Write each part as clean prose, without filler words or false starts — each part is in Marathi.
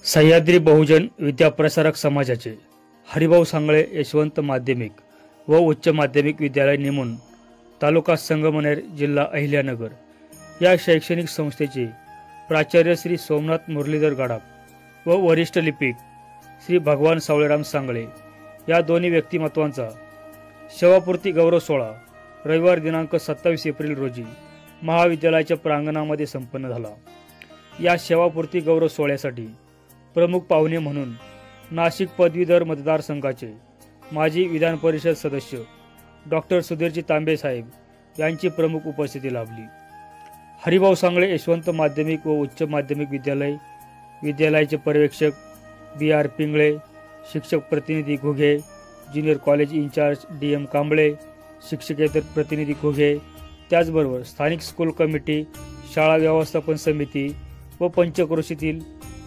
सह्याद्री बहुजन विद्याप्रसारक समाजाचे हरिभाऊ सांगळे यशवंत माध्यमिक व उच्च माध्यमिक विद्यालय नेमून तालुका संगमनेर जिल्हा अहिल्यानगर या शैक्षणिक संस्थेचे प्राचार्य श्री सोमनाथ मुरलीधर गडाख व वरिष्ठ लिपिक श्री भगवान सावळेराम सांगळे या दोन्ही व्यक्तिमत्वांचा सेवापूर्ती गौरव सोहळा रविवार दिनांक 27 एप्रिल रोजी महाविद्यालयाच्या प्रांगणामध्ये संपन्न झाला। या सेवापूर्ती गौरव सोहळ्यासाठी प्रमुख पाहुणे म्हणून नाशिक पदवीधर मतदारसंघाचे माजी विधान परिषद सदस्य डॉक्टर सुधीरजी तांबे साहेब यांची प्रमुख उपस्थिती लाभली। हरिभाऊ सांगळे यशवंत माध्यमिक व उच्च माध्यमिक विद्यालयाचे पर्यवेक्षक BR पिंगळे, शिक्षक प्रतिनिधी Ghuge, junior college incharge DM Kamble, शिक्षकेतर प्रतिनिधी घुगे, त्याचबरोबर स्थानिक स्कूल कमिटी, शाळा व्यवस्थापन समिती व पंचक्रोशीतील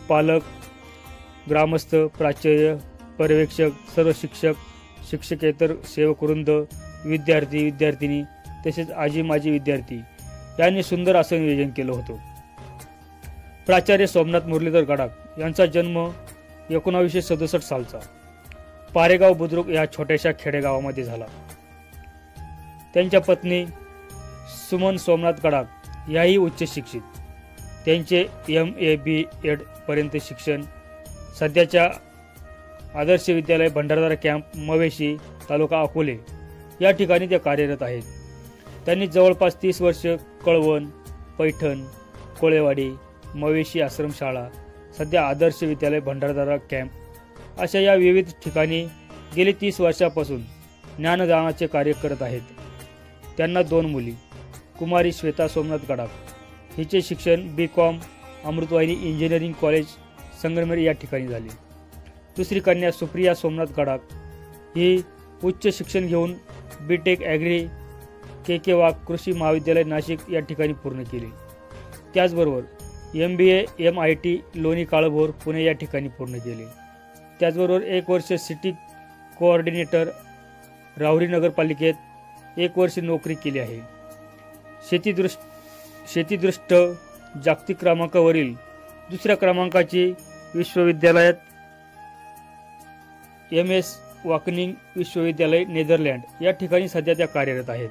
पालक, ग्रामस्थ, प्राचार्य, पर्यवेक्षक, सर्व शिक्षक, शिक्षकेतर सेवकवृंद, विद्यार्थी विद्यार्थिनी तसेच आजी माजी विद्यार्थी यांनी सुंदर असं नियोजन केलं होतं। प्राचार्य सोमनाथ मुरलीधर गडाख यांचा जन्म 1967 सालचा पारेगाव बुद्रुक या छोट्याशा खेडेगावामध्ये झाला। त्यांच्या पत्नी सुमन सोमनाथ गडाख याही उच्च शिक्षित। त्यांचे MA B.Ed पर्यंत शिक्षण सध्याच्या आदर्श विद्यालय भंडारदरा कॅम्प मवेशी तालुका अकोले या ठिकाणी ते कार्यरत आहेत। त्यांनी जवळपास 30 वर्ष कळवण, पैठण, कोळेवाडी, मवेशी आश्रमशाळा, सध्या आदर्श विद्यालय भंडारदरा कॅम्प अशा या विविध ठिकाणी गेली 30 वर्षापासून ज्ञानदानाचे कार्य करत आहेत। त्यांना 2 मुली, कुमारी श्वेता सोमनाथ गडाख हिचे शिक्षण B.Com Amrutvahini engineering college Sangamner या ठिकाणी झाले। दुसरी कन्या सुप्रिया सोमनाथ गडाख ही उच्च शिक्षण घेऊन B.Tech ॲग्री KK वाघ कृषी महाविद्यालय नाशिक या ठिकाणी पूर्ण केले। त्याचबरोबर MBA MIT लोणी काळभोर पुणे या ठिकाणी पूर्ण केले। त्याचबरोबर 1 वर्ष सिटी कोऑर्डिनेटर राहुरी नगरपालिकेत 1 वर्ष नोकरी केली आहे। शेतीदृष्ट जागतिक क्रमांकावरील 2ऱ्या क्रमांकाची विश्वविद्यालयात MS वाकनिंग विश्वविद्यालय नेदरलँड या ठिकाणी सध्या त्या कार्यरत आहेत।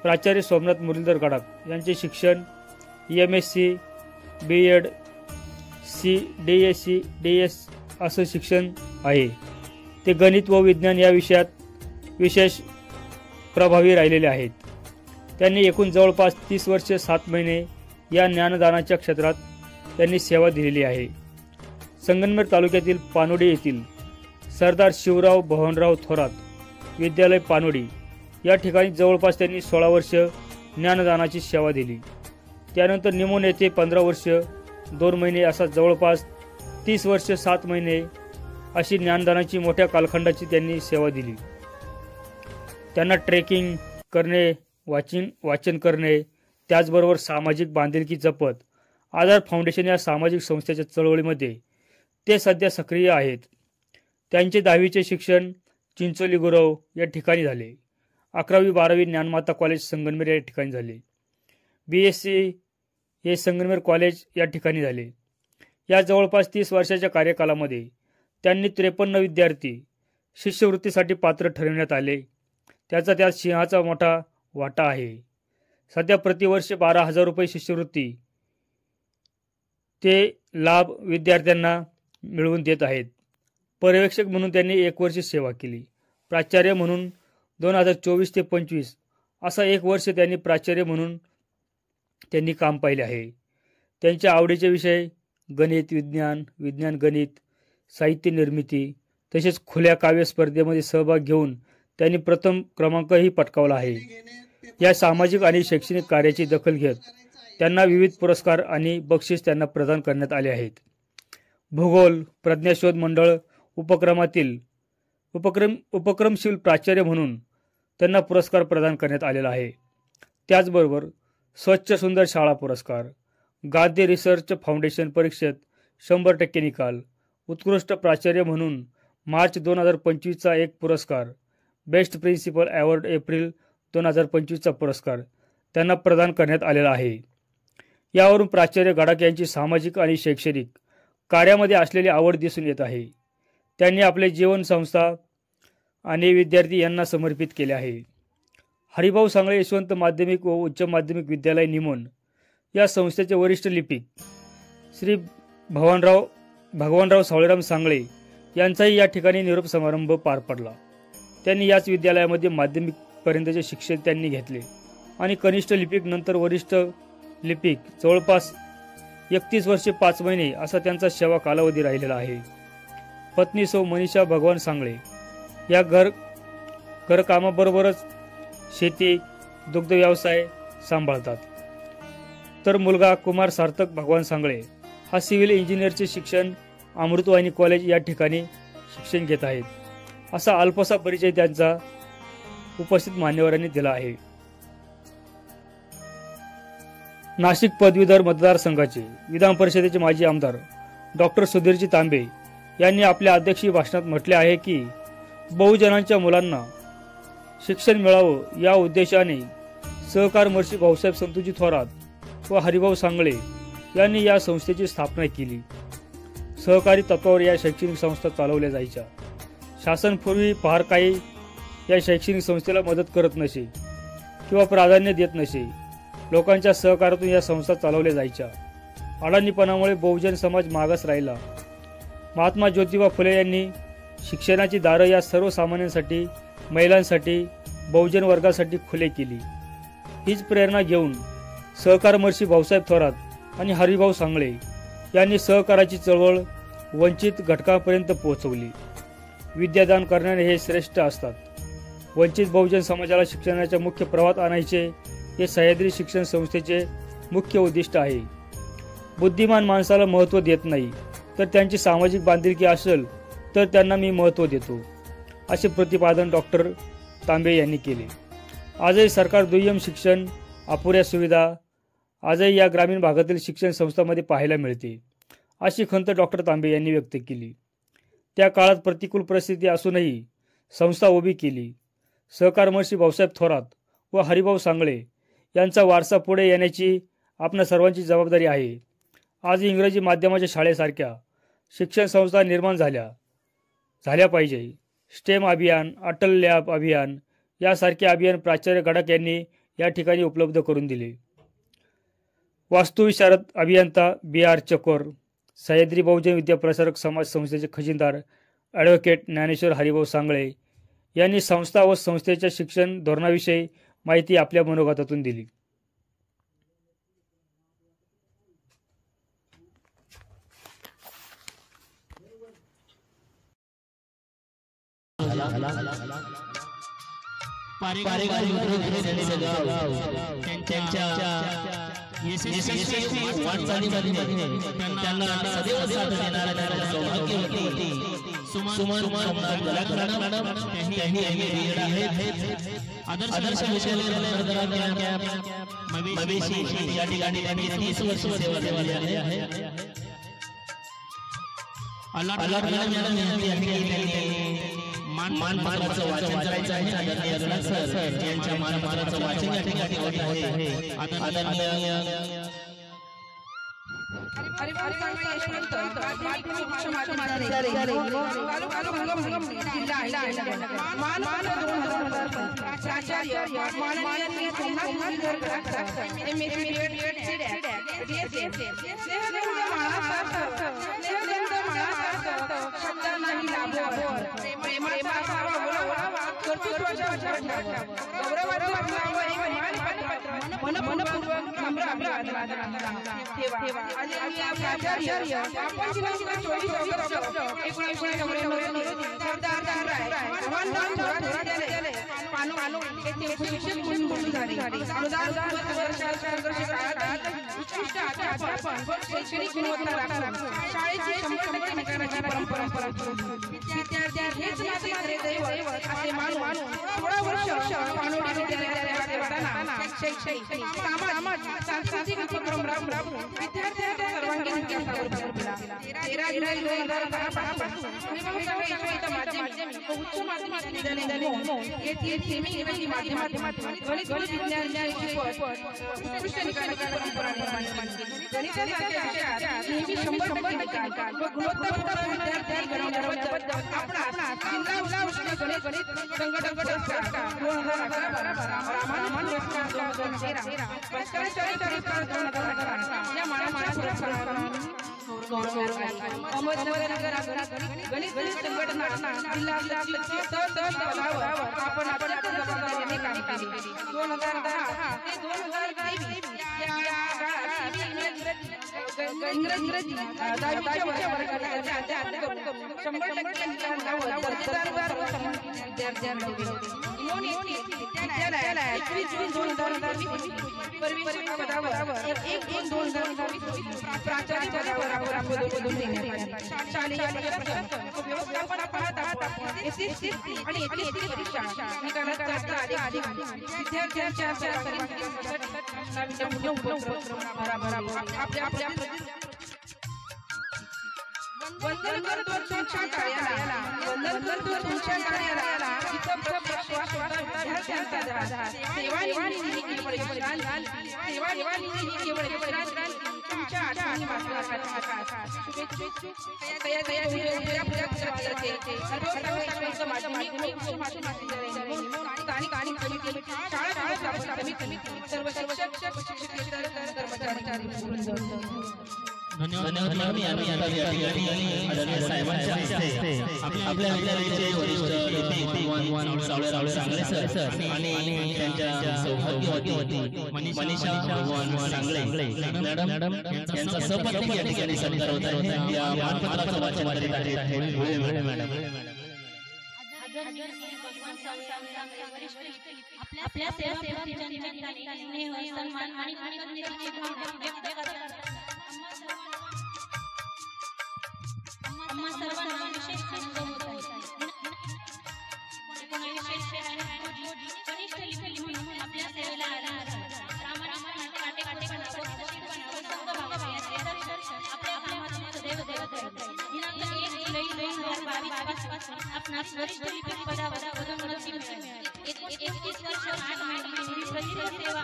प्राचार्य सोमनाथ मुरलीधर गडाख यांचे शिक्षण MSc B.Ed C DSc DS असं शिक्षण आहे। ते गणित व विज्ञान या विषयात विशेष प्रभावी राहिलेले आहेत। त्यांनी एकूण जवळपास 30 वर्ष 7 महिने या ज्ञानदानाच्या क्षेत्रात त्यांनी सेवा दिलेली आहे। संगमनेर तालुक्यातील पानोडी येथील सरदार शिवराव भवनराव थोरात विद्यालय पानोडी या ठिकाणी जवळपास त्यांनी 16 वर्ष ज्ञानदानाची सेवा दिली। त्यानंतर निमोन येथे 15 वर्ष 2 महिने असा जवळपास 30 वर्ष 7 महिने अशी ज्ञानदानाची मोठ्या कालखंडाची त्यांनी सेवा दिली। त्यांना ट्रेकिंग करणे, वाचन करणे, त्याचबरोबर सामाजिक बांधिलकी जपत आधार फाउंडेशन या सामाजिक संस्थेच्या चळवळीमध्ये ते सध्या सक्रिय आहेत। त्यांचे 10वीचे शिक्षण चिंचोली गुरव या ठिकाणी झाले। 11वी 12वी ज्ञानमाता कॉलेज संगमनेर या ठिकाणी झाले। BSc हे संगमनेर कॉलेज या ठिकाणी झाले। या जवळपास 30 वर्षाच्या कार्यकालामध्ये त्यांनी 53 विद्यार्थी शिष्यवृत्तीसाठी पात्र ठरविण्यात आले। त्याचा त्यात सिंहाचा मोठा वाटा आहे। सध्या प्रतिवर्ष 12,000 रुपये शिष्यवृत्ती ते लाभ विद्यार्थ्यांना मिळवून देत आहेत। पर्यवेक्षक म्हणून त्यांनी 1 वर्ष सेवा केली। प्राचार्य म्हणून 2024 ते 25 असा 1 वर्ष त्यांनी प्राचार्य म्हणून त्यांनी काम पाहिले आहे। त्यांच्या आवडीचे विषय गणित, विज्ञान गणित, साहित्य निर्मिती तसेच खुल्या काव्य स्पर्धेमध्ये सहभाग घेऊन त्यांनी प्रथम क्रमांकही पटकावला आहे। या सामाजिक आणि शैक्षणिक कार्याची दखल घेत त्यांना विविध पुरस्कार आणि बक्षीस त्यांना प्रदान करण्यात आले आहेत। भूगोल प्रज्ञाशोध मंडळ उपक्रमातील उपक्रमशील प्राचार्य म्हणून त्यांना पुरस्कार प्रदान करण्यात आलेला आहे। त्याचबरोबर स्वच्छ सुंदर शाळा पुरस्कार, गाद्य रिसर्च फाउंडेशन परीक्षेत 100% निकाल, उत्कृष्ट प्राचार्य म्हणून मार्च 2025चा 1 पुरस्कार, बेस्ट प्रिन्सिपल अवॉर्ड एप्रिल 2025चा पुरस्कार त्यांना प्रदान करण्यात आलेला आहे। यावरून प्राचार्य गडाख यांची सामाजिक आणि शैक्षणिक कार्यामध्ये असलेली आवड दिसून येत आहे. त्यांनी आपले जीवन संस्था आणि विद्यार्थी यांना समर्पित केले आहे. हरिभाऊ सांगळे यशवंत माध्यमिक व उच्च माध्यमिक विद्यालय निमोण या संस्थेचे वरिष्ठ लिपिक श्री भगवानराव सावळेराम सांगळे यांचाही या ठिकाणी निरोप समारंभ पार पडला. त्यांनी याच विद्यालयामध्ये माध्यमिकपर्यंतचे शिक्षण त्यांनी घेतले आणि कनिष्ठ लिपिक नंतर वरिष्ठ लिपिक जवळपास 31 वर्षे 5 महिने असा त्यांचा सेवा कालावधी राहिलेला आहे. पत्नी सौ मनीषा भगवान सांगळे या घरकामाबरोबरच शेती दुग्ध व्यवसाय सांभाळतात. तर मुलगा कुमार सार्थक भगवान सांगळे हा सिव्हिल इंजिनियरचे शिक्षण अमृतवाणी कॉलेज या ठिकाणी शिक्षण घेत आहेत. असा अल्पसा परिचय त्यांचा उपस्थित मान्यवरांनी दिला आहे. नाशिक पदवीधर मतदारसंघाचे विधान परिषदेचे माजी आमदार डॉक्टर सुधीरजी तांबे यांनी आपल्या अध्यक्षीय भाषणात म्हटले आहे की बहुजनांच्या मुलांना शिक्षण मिळावं या उद्देशाने सहकार महर्षी भाऊसाहेब संतोजी थोरात व हरिभाऊ सांगळे यांनी या संस्थेची स्थापना केली. सहकारी तत्वावर या शैक्षणिक संस्था चालवल्या जायच्या. शासन पूर्वी फार काही या शैक्षणिक संस्थेला मदत करत नसे किंवा प्राधान्य देत नसे. लोकांच्या सहकारातून या संस्था चालवल्या जायच्या. अडाणीपणामुळे बहुजन समाज मागास राहिला. महात्मा ज्योतिबा फुले यांनी शिक्षणाची दारं या सर्वसामान्यांसाठी, महिलांसाठी, बहुजन वर्गासाठी खुले केली. हीच प्रेरणा घेऊन सहकार महर्षी भाऊसाहेब थोरात आणि हरिभाऊ सांगळे यांनी सहकाराची चळवळ वंचित घटकांपर्यंत पोहोचवली. विद्यादान करणारे हे श्रेष्ठ असतात. वंचित बहुजन समाजाला शिक्षणाच्या मुख्य प्रवाहात आणायचे हे सह्याद्री शिक्षण संस्थेचे मुख्य उद्दिष्ट आहे. बुद्धिमान माणसाला महत्त्व देत नाही, तर त्यांची सामाजिक बांधिलकी असेल तर त्यांना मी महत्त्व देतो, असे प्रतिपादन डॉक्टर तांबे यांनी केले. आजही सरकार दुय्यम शिक्षण, अपुऱ्या सुविधा आजही या ग्रामीण भागातील शिक्षण संस्थांमध्ये पाहायला मिळते, अशी खंत डॉक्टर तांबे यांनी व्यक्त केली. त्या काळात प्रतिकूल परिस्थिती असूनही संस्था उभी केली. सहकार महर्षी भाऊसाहेब थोरात व हरिभाऊ सांगळे यांचा वारसा पुढे येण्याची आपणा सर्वांची जबाबदारी आहे. आज इंग्रजी माध्यमाच्या शाळेसारख्या शिक्षण संस्था निर्माण झाल्या पाहिजे. स्टेम अभियान, अटल लॅब अभियान यासारखे अभियान प्राचार्य गडाख यांनी या ठिकाणी उपलब्ध करून दिले. वास्तुविशारद अभियंता B.R. चकोर, सह्याद्री बहुजन विद्या प्रसारक समाज संस्थेचे खजिनदार ॲडव्होकेट ज्ञानेश्वर हरिभाऊ सांगळे यांनी संस्था व संस्थेच्या शिक्षण धोरणाविषयी माहिती आपल्या मनोगतातून दिली. आदर्श मवेशी या ठिकाणी 30 वर्ष सेवा दिली आहे. मानपत्राचं वाचन करायचं आहे. आदरणीय गडाख सर यांच्या मानपत्राचं वाचन या ठिकाणी होत आहे. आदरणीय सांस्कृतिक उपक्रम राबवून विद्यार्थ्यांच्या सर्वांगीण विकासावर भर दिला. 13 जुलै 2010 पासून उच्च माध्यमिक विद्यालय येथील सेमी इंग्रजी माध्यमातून गणित विज्ञान शिकवत उत्कृष्ट निकालाची परंपरा निर्माण केली. गणितासारख्या विषयात नेहमी 100% निकाल व गुणवत्तापूर्ण विद्यार्थी घडवण्याबद्दल आपला जिल्हा उत्कृष्ट गणित संघटक पुरस्कार 2011 रामानंद पुरस्कार 2013 पुरस्कार 2018 या मानाच्या पुरस्कारांनी अहमदनगर गणित संघटना जिल्हा सचिव पदावर आपण अत्यंत जबाबदारीने काम केले. 2010 ते 2023 या काळात इंग्रजी 10वीच्या वर्गात अध्यापन करून 100% निकालावर दर्जेदार व सन्मानित विद्यार्थ्यांना दिले. विद्यालयाला 21 जून 2020 परिवीक्षक पदावर 1 जून 2020 प्राचार्य पदावर पदोपदून देण्यात आले. शालेय व्यवस्थापन पाहता एसएससी आणि एचएससी परीक्षा निकालाचा अधिक विद्यार्थ्यांच्या सर्वांसाठी आपल्या वंदन करतो तुमच्या कार्याला इथं प्रश्वास विद्यार्थ्यांचा सेवानिधी केवळ तुमच्या आठवणी सर्व शिक्षक धन्यवाद. आम्ही आता या ठिकाणी आदरणीय साहेबांच्या हस्ते आपल्या विद्यालयाचे वरिष्ठ सावळेराव सांगळे सर आणि त्यांच्या सौभाग्यवती मनीषा भगवान सांगळे मॅडम यांचा सपत्नीक या ठिकाणी सत्कार होत आहे. या मानपत्राचं वाचन करीत आहेत मॅडम. आपल्या सेवा स्नेह सन्मान आणि कृतज्ञतेची भावना व्यक्त करतात. आम्हा सर्वांना विशेष आनंद होत आहे. 1996 कनिष्ठ लिपी म्हणून आपल्या सेवेला आला प्रामाणिकपणा काटेकोरपणा व संघभाव याचे दर्शन आपल्या कामात देव दिनांक 1 जुलै 2022 पासून आपणास वरिष्ठ लिपी पदावर पदोन्नती मिळाली. 31 वर्ष 8 महिने प्रसिद्ध सेवा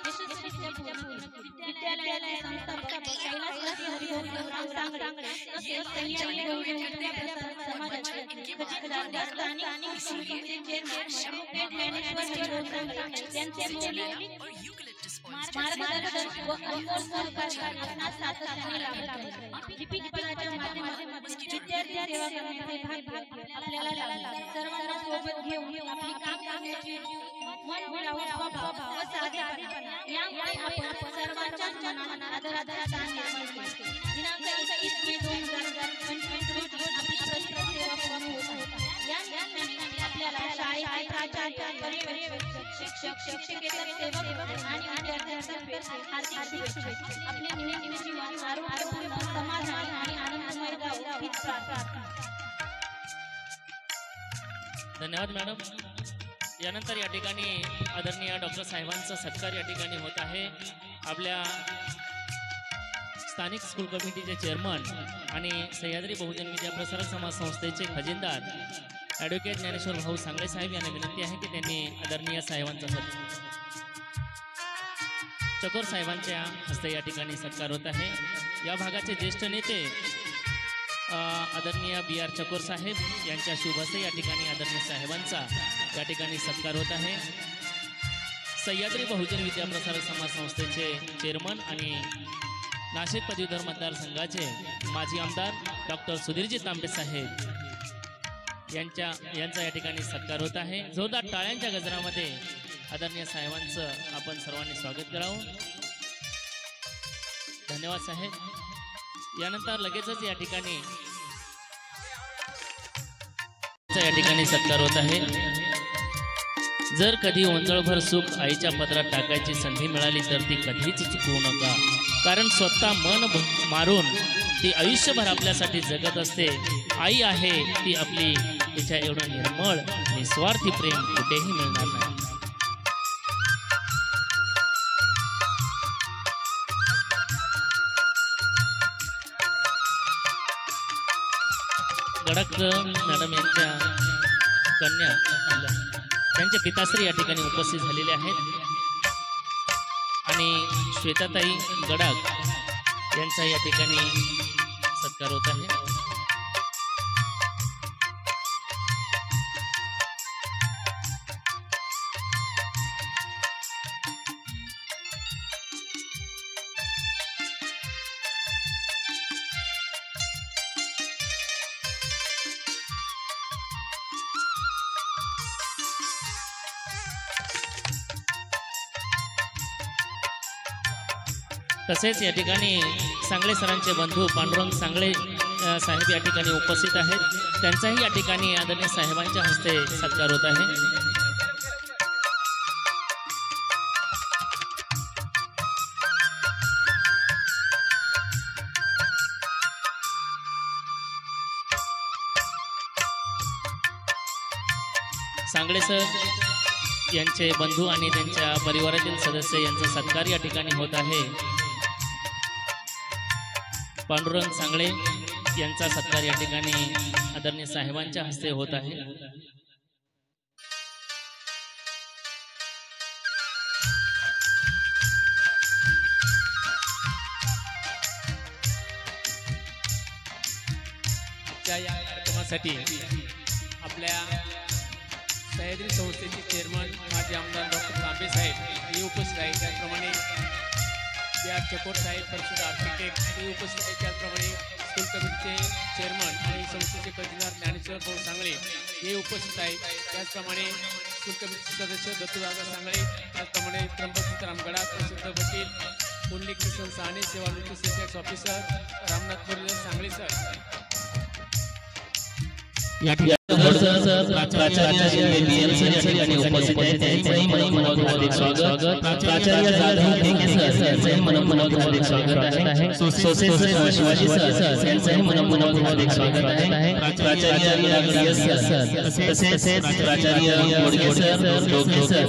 यशस्वीरित्या पूर्ण होईल. विद्यालयाचे संस्थापक कैलासवासी हरिभाऊ सांगळे तसेच सह्याद्री बहुजन विद्याप्रसारक समाजाचे खजिनदार दास्तानी समितीचे चेअरमन ॲडव्होकेट ज्ञानेश्वर हरिभाऊ सांगळे यांचे मौलिक मार्गदर्शन व अनमोल सहकार्य आपणास सातत्याने लाभत आहे. लिपिक पदाच्या माध्यमातून विद्यार्थी सेवा करण्याचे भाग्य आपल्याला लाभले. सर्वांना सोबत घेऊन आपली काम करण्याची मनमिळावू स्वभाव व साधेपणा यामुळे आपण सर्वांच्या मनात आदराचा स्थान निर्माण केले. दिनांक 21 मे 2025 रोजी आपली प्रसिद्ध सेवा पूर्ण होत आहे. या निमित्ताने आपल्याला शाळेचे प्राचार्य पर्यवेक्षक शिक्षक शिक्षकेतर सेवक आणि विद्यार्थ्यांतर्फे हार्दिक शुभेच्छा. आपले निवडणूक जीवन आरोग्यपूर्ण समाधानी आणि आनंदमय जावो हीच प्रार्थना. धन्यवाद मॅडम. यानंतर या ठिकाणी आदरणीय डॉक्टर साहेबांचा सत्कार या ठिकाणी होत आहे. आपल्या स्थानिक स्कूल कमिटीचे चेअरमन आणि सह्याद्री बहुजन विद्याप्रसारक समाज संस्थेचे खजिनदार ॲडव्होकेट ज्ञानेश्वर भाऊ सांगळे साहेब यांना विनंती आहे की त्यांनी आदरणीय साहेबांचा चकोर साहेबांच्या हस्ते या ठिकाणी सत्कार होत आहे. या भागाचे ज्येष्ठ नेते आदरणीय BR चकोर साहेब यांच्या शुभ हस्ते या ठिकाणी आदरणीय साहेबांचा या ठिकाणी सत्कार होत आहे. सह्याद्री बहुजन विद्याप्रसारक समाज संस्थेचे चेअरमन आणि नाशिक पदवीधर मतदारसंघाचे माजी आमदार डॉक्टर सुधीरजी तांबे साहेब यांचा या ठिकाणी सत्कार होत आहे. जोरदार टाळ्यांच्या गजरामध्ये आदरणीय साहेबांचं आपण सर्वांनी स्वागत करावं. धन्यवाद साहेब. यानंतर लगेचच या ठिकाणी सत्कार होत आहे. जर कधी ओंजळभर सुख आईच्या पदरात टाकायची संधी मिळाली तर ती कधीच चुकवू नका, कारण स्वतः मन मारून ती आयुष्यभर आपल्यासाठी जगत असते. आई आहे ती आपली, तिच्या एवढं निर्मळ निस्वार्थी प्रेम कुठेही मिळणार नाही. गडक मॅडम यांच्या कन्या त्यांचे पिताश्री या ठिकाणी उपस्थित झालेले आहेत आणि श्वेताताई गडाख यांचा या ठिकाणी सत्कार होत आहे. तसेच या ठिकाणी सांगळे सरांचे बंधू पांडुरंग सांगळे साहेब या ठिकाणी उपस्थित आहेत. त्यांचाही या ठिकाणी आदरणीय साहेबांच्या हस्ते सत्कार होत आहे. सांगळे सर यांचे बंधू आणि त्यांच्या परिवारातील सदस्य यांचा सत्कार या ठिकाणी होत आहे. पांडुरंग सांगळे यांचा सत्कार या ठिकाणी आदरणीय साहेबांच्या हस्ते होत आहे. या कार्यक्रमासाठी आपल्या सह्याद्री संस्थेचे चेअरमन माजी आमदार डॉक्टर तांबे साहेब हे उपस्थित आहेत. त्याचप्रमाणे चकोर साहेब परिषद आर्किटेक्ट हे उपस्थित आहेत. त्याचप्रमाणे स्कूल कमिटीचे चेअरमन आणि संस्थेचे कर्जदार ज्ञानेश्वर भाऊ सांगळे हे उपस्थित आहेत. त्याचप्रमाणे स्कूल कमिटीचे सदस्य दत्तूदादा सांगळे, त्याचप्रमाणे त्र्यंबक सीताराम गडा, प्रसिद्ध वकील पुंडलिक किसन साने, सेवानिवृत्त Sensex officer Ramnath Murlidhar Sangle sir या ठिकाणी प्राचार्य बीएम सर यांनी उपस्थित आहेत. त्यांचंही मनोमन हार्दिक स्वागत. प्राचार्य जाधव ढेके सर यांचंही मनोमन हार्दिक स्वागत आहे. सोसे सर शिवाजी सर यांचंही मनोमन हार्दिक स्वागत आहे. प्राचार्य यस सर, तसेच प्राचार्य मोडके सर, डोके सर,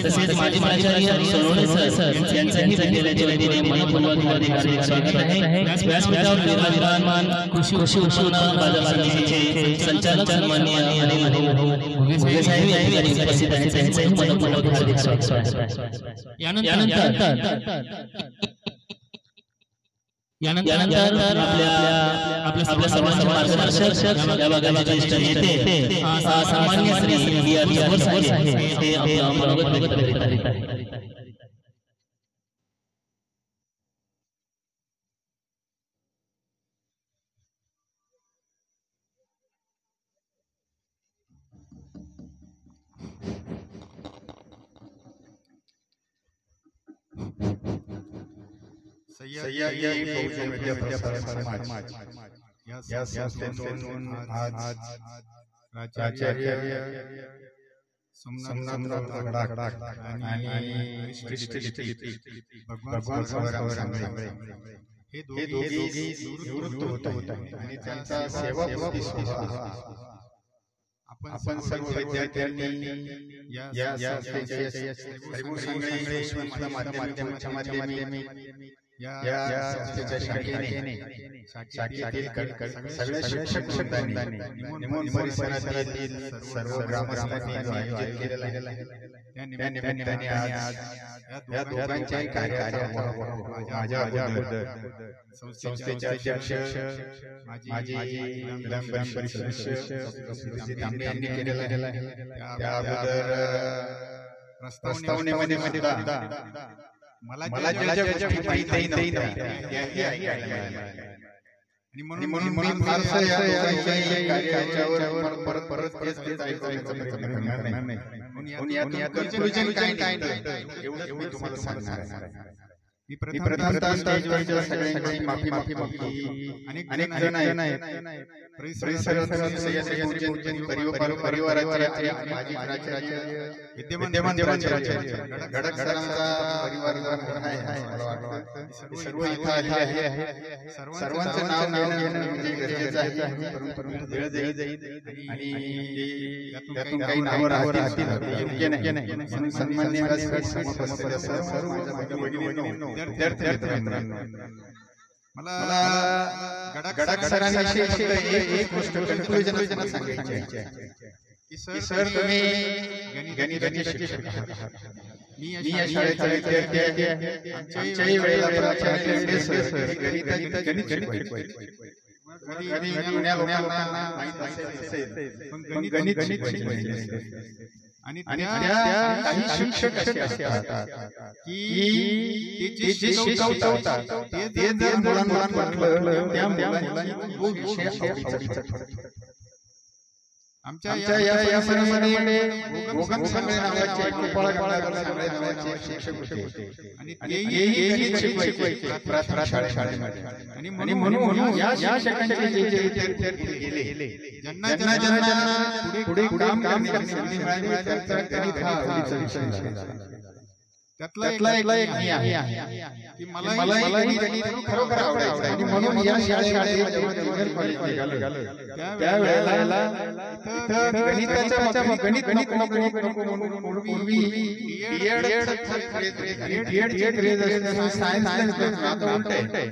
तसेच माजी प्राचार्य सोनवणे सर यांचंही विद्यालयाच्या वतीने मनोमन हार्दिक स्वागत आहे. व्यासपीठावर विराजमान कृषी उत्पन्न बाजार समितीचे संचालक सन्माननीय भोगे साहेब यांनी उपस्थित आहेत. त्यांचंही मनोमन हार्दिक स्वागत आहे. यानंतर आपल्या सर्वांचे मार्गदर्शक या भागाचे ज्येष्ठ नेते सामान्य श्री बी आर चकोर साहेब हे आपलं मनोगत व्यक्त करीत आहेत. सह्याद्री फौजी मीडिया प्रसारक समाज या संस्थेतून आज प्राचार्य सोमनाथ गडाख आणि वरिष्ठ लिपिक भगवान सांगळे हे दोघे निवृत्त होत आहेत आणि त्यांचा सेवाभावी स्वभाव आपण सर्व विद्यार्थ्यांनी या संस्थेच्या हरिभाऊ सांगळे इंग्लिश माध्यमातून या संस्थेच्या शाखेने सगळ्या शिक्षक वृंदांनी निमोन परिसरातील सर्व ग्रामस्थांनी आयोजित केलेला आहे. त्या निमित्ताने आज या दोघांच्याही माझ्या अगोदर संस्थेचे अध्यक्ष माजी विधान परिषद सदस्य तांबे यांनी केलेला आहे. त्या अगोदर प्रस्तावनेमध्ये मला ज्या गोष्टी माहिती नव्हत्या आणि म्हणून मी फारसा या कार्याच्यावर परत करणार नाही. कन्क्लुजन काय नाही एवढं मी तुम्हाला सांगणार आहे. मी प्रथमतः स्टेजवरच्या सगळ्यांची माफी अनेक जण आहेत परिसरातील सह्याद्री परिवाराचे माजी प्राचार्य विद्यमान प्राचार्य गडाख सरांचा परिवार आहे. सर्व इथं आले आहे. सर्वांचं नाव घेणं म्हणजे गरजेचं आहे, परंतु वेळ जाईल आणि त्यातून काही नावं राहतील योग्य नाही. म्हणून सन्माननीय सर्व मला गडाख सरांविषयी एक गोष्ट कन्क्लुजन सांगायची आहे की सर तुम्ही गणिताचे शिक्षक आहात. मी या शाळेचा विद्यार्थी आहे. आमच्याही वेळेला प्राचार्य लेंडे सर गणित शिकवायचे. घरी उन्हाळ्याला माहित असेल पण गणित शिकवायचे. आणि त्या काही शिक्षक असे असतात की ते जे शिकवतात ते जर मुलांना वाटलं त्या मुलांना तो विषय आवडीचा ठरतो. आमच्या या सरांमध्ये गोगन सांगळे नावाचे गोपाळ सांगळे नावाचे शिक्षक होते आणि तेही गणित शिकवायचे प्राथमिक शाळेमध्ये. आणि म्हणून या शिक्षकांचे जे विद्यार्थी गेले ज्यांना पुढे काम करण्याची संधी मिळाली त्यांचा गणित हा आवडीचा विषय झाला. त्यातला एक मी आहे की मला गणित खरोखर आवडायचं आणि म्हणून या शाळेमध्ये ज्युनियर कॉलेज निघालं त्यावेळेला गणिताच्या गणित पूर्वी डीएड क्रेज असल्यामुळे सायन्स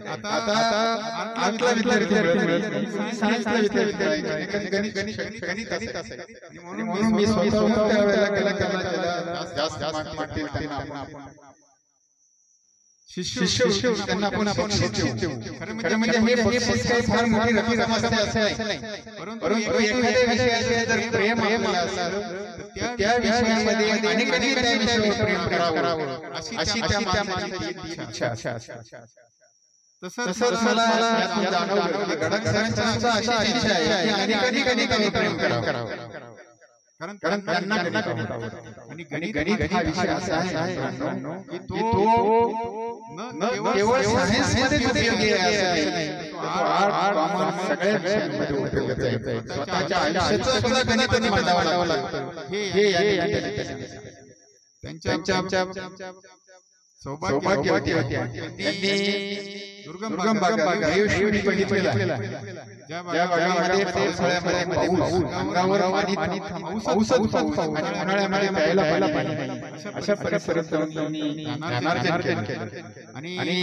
आता आर्टला विद्यार्थी सायन्सला विद्यार्थी गणित असायचं म्हणून मी स्वतः त्यावेळेला त्याला जास्त मागतील शिष्य त्यांना आपण शिकवू. खरं म्हणजे हे काही फार मोठी रक्कम असते असं नाही, परंतु एखाद्या विषयाचे जर प्रेम असेल त्या विषयामध्ये अनेकांनी त्या विषयावर प्रेम करावं अशी त्या माणसाची इच्छा. तसंच मला यातून जाणवलं की गडाख सरांची सुद्धा अशी इच्छा आहे की अनेकांनी प्रेम करावं. कारण त्यांना गणित आवडतं आणि गणित हा विषय असा आहे की तो केवळ सायन्स मध्ये उपयोगी आहे, आर्ट कॉमर्स सगळ्या विषयांमध्ये उपयोगी आहे. स्वतःच्या आयुष्याचं सुद्धा गणिताने मांडावं लागतं. हे त्यांच्या सौभाग्य होते. त्यांनी दुर्गम भागात आयुष्य बघितलेला ज्या भागामध्ये पावसाळ्यामध्ये पाऊस अंगावर पाणी पाऊसच आणि उन्हाळ्यामध्ये प्यायला पाणी अशा परिसरात त्यांनी ज्ञानार्जन केलं. आणि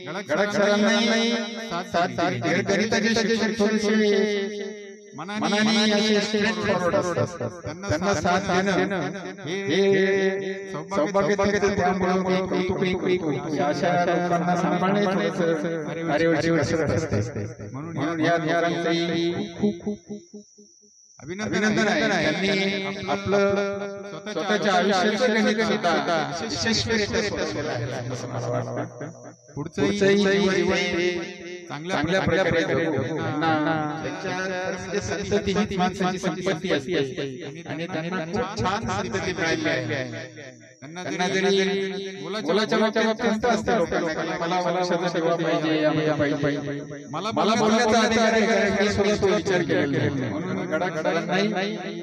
गडाख सरांनाही साथ गणिताचे शिक्षक थोडेसे मनाने असे स्ट्रेट फॉरवर्ड असतात. त्यांना साथ देणं हे सौभाग्य त्यामुळे कौतुक अशा लोकांना सांभाळणे कसरत असते. म्हणून या खूप अभिनंदन आहे. त्यांनी आपलं स्वतःच्या आयुष्याचं गणित यशस्वीरित्या सोडवलेलं आहे असं मला वाटतं. पुढचंही जीवन चांगल्या प्रकारे म्हणजे संतती ही माणसाची संपत्ती असते आणि त्यांना खूप छान संतती मिळाली आहे. त्यांना जरी मुलाच्या बाबतीत असते लोकांना मला शब्द दिवा पाहिजे, मला बोलण्याचा अधिकार आहे, कारण मी स्वतः तो विचार केलेला आहे. म्हणून गडाखसरांनाही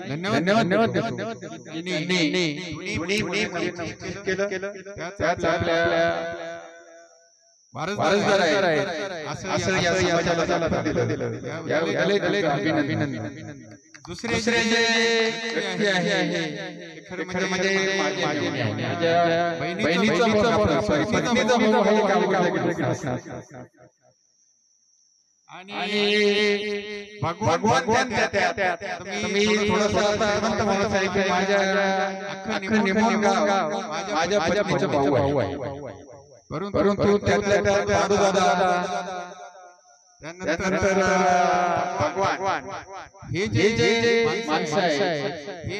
धन्यवाद देतो. केलं त्याच आपल्या वारसदार आहे असं या समाजाला दिलं. याला अभिनंदन. दुसरे जे व्यक्ती आहे खरं म्हणजे माझ्या बहिणीचा पत्नीचा भाऊ आहे आणि भगवान मी थोडासा म्हणत आहे की माझ्या निमगाव माझ्या पत्नीचा भाऊ आहे. परंतु त्यातल्या दादा त्यानंतर भगवान हे जे माणसं आहे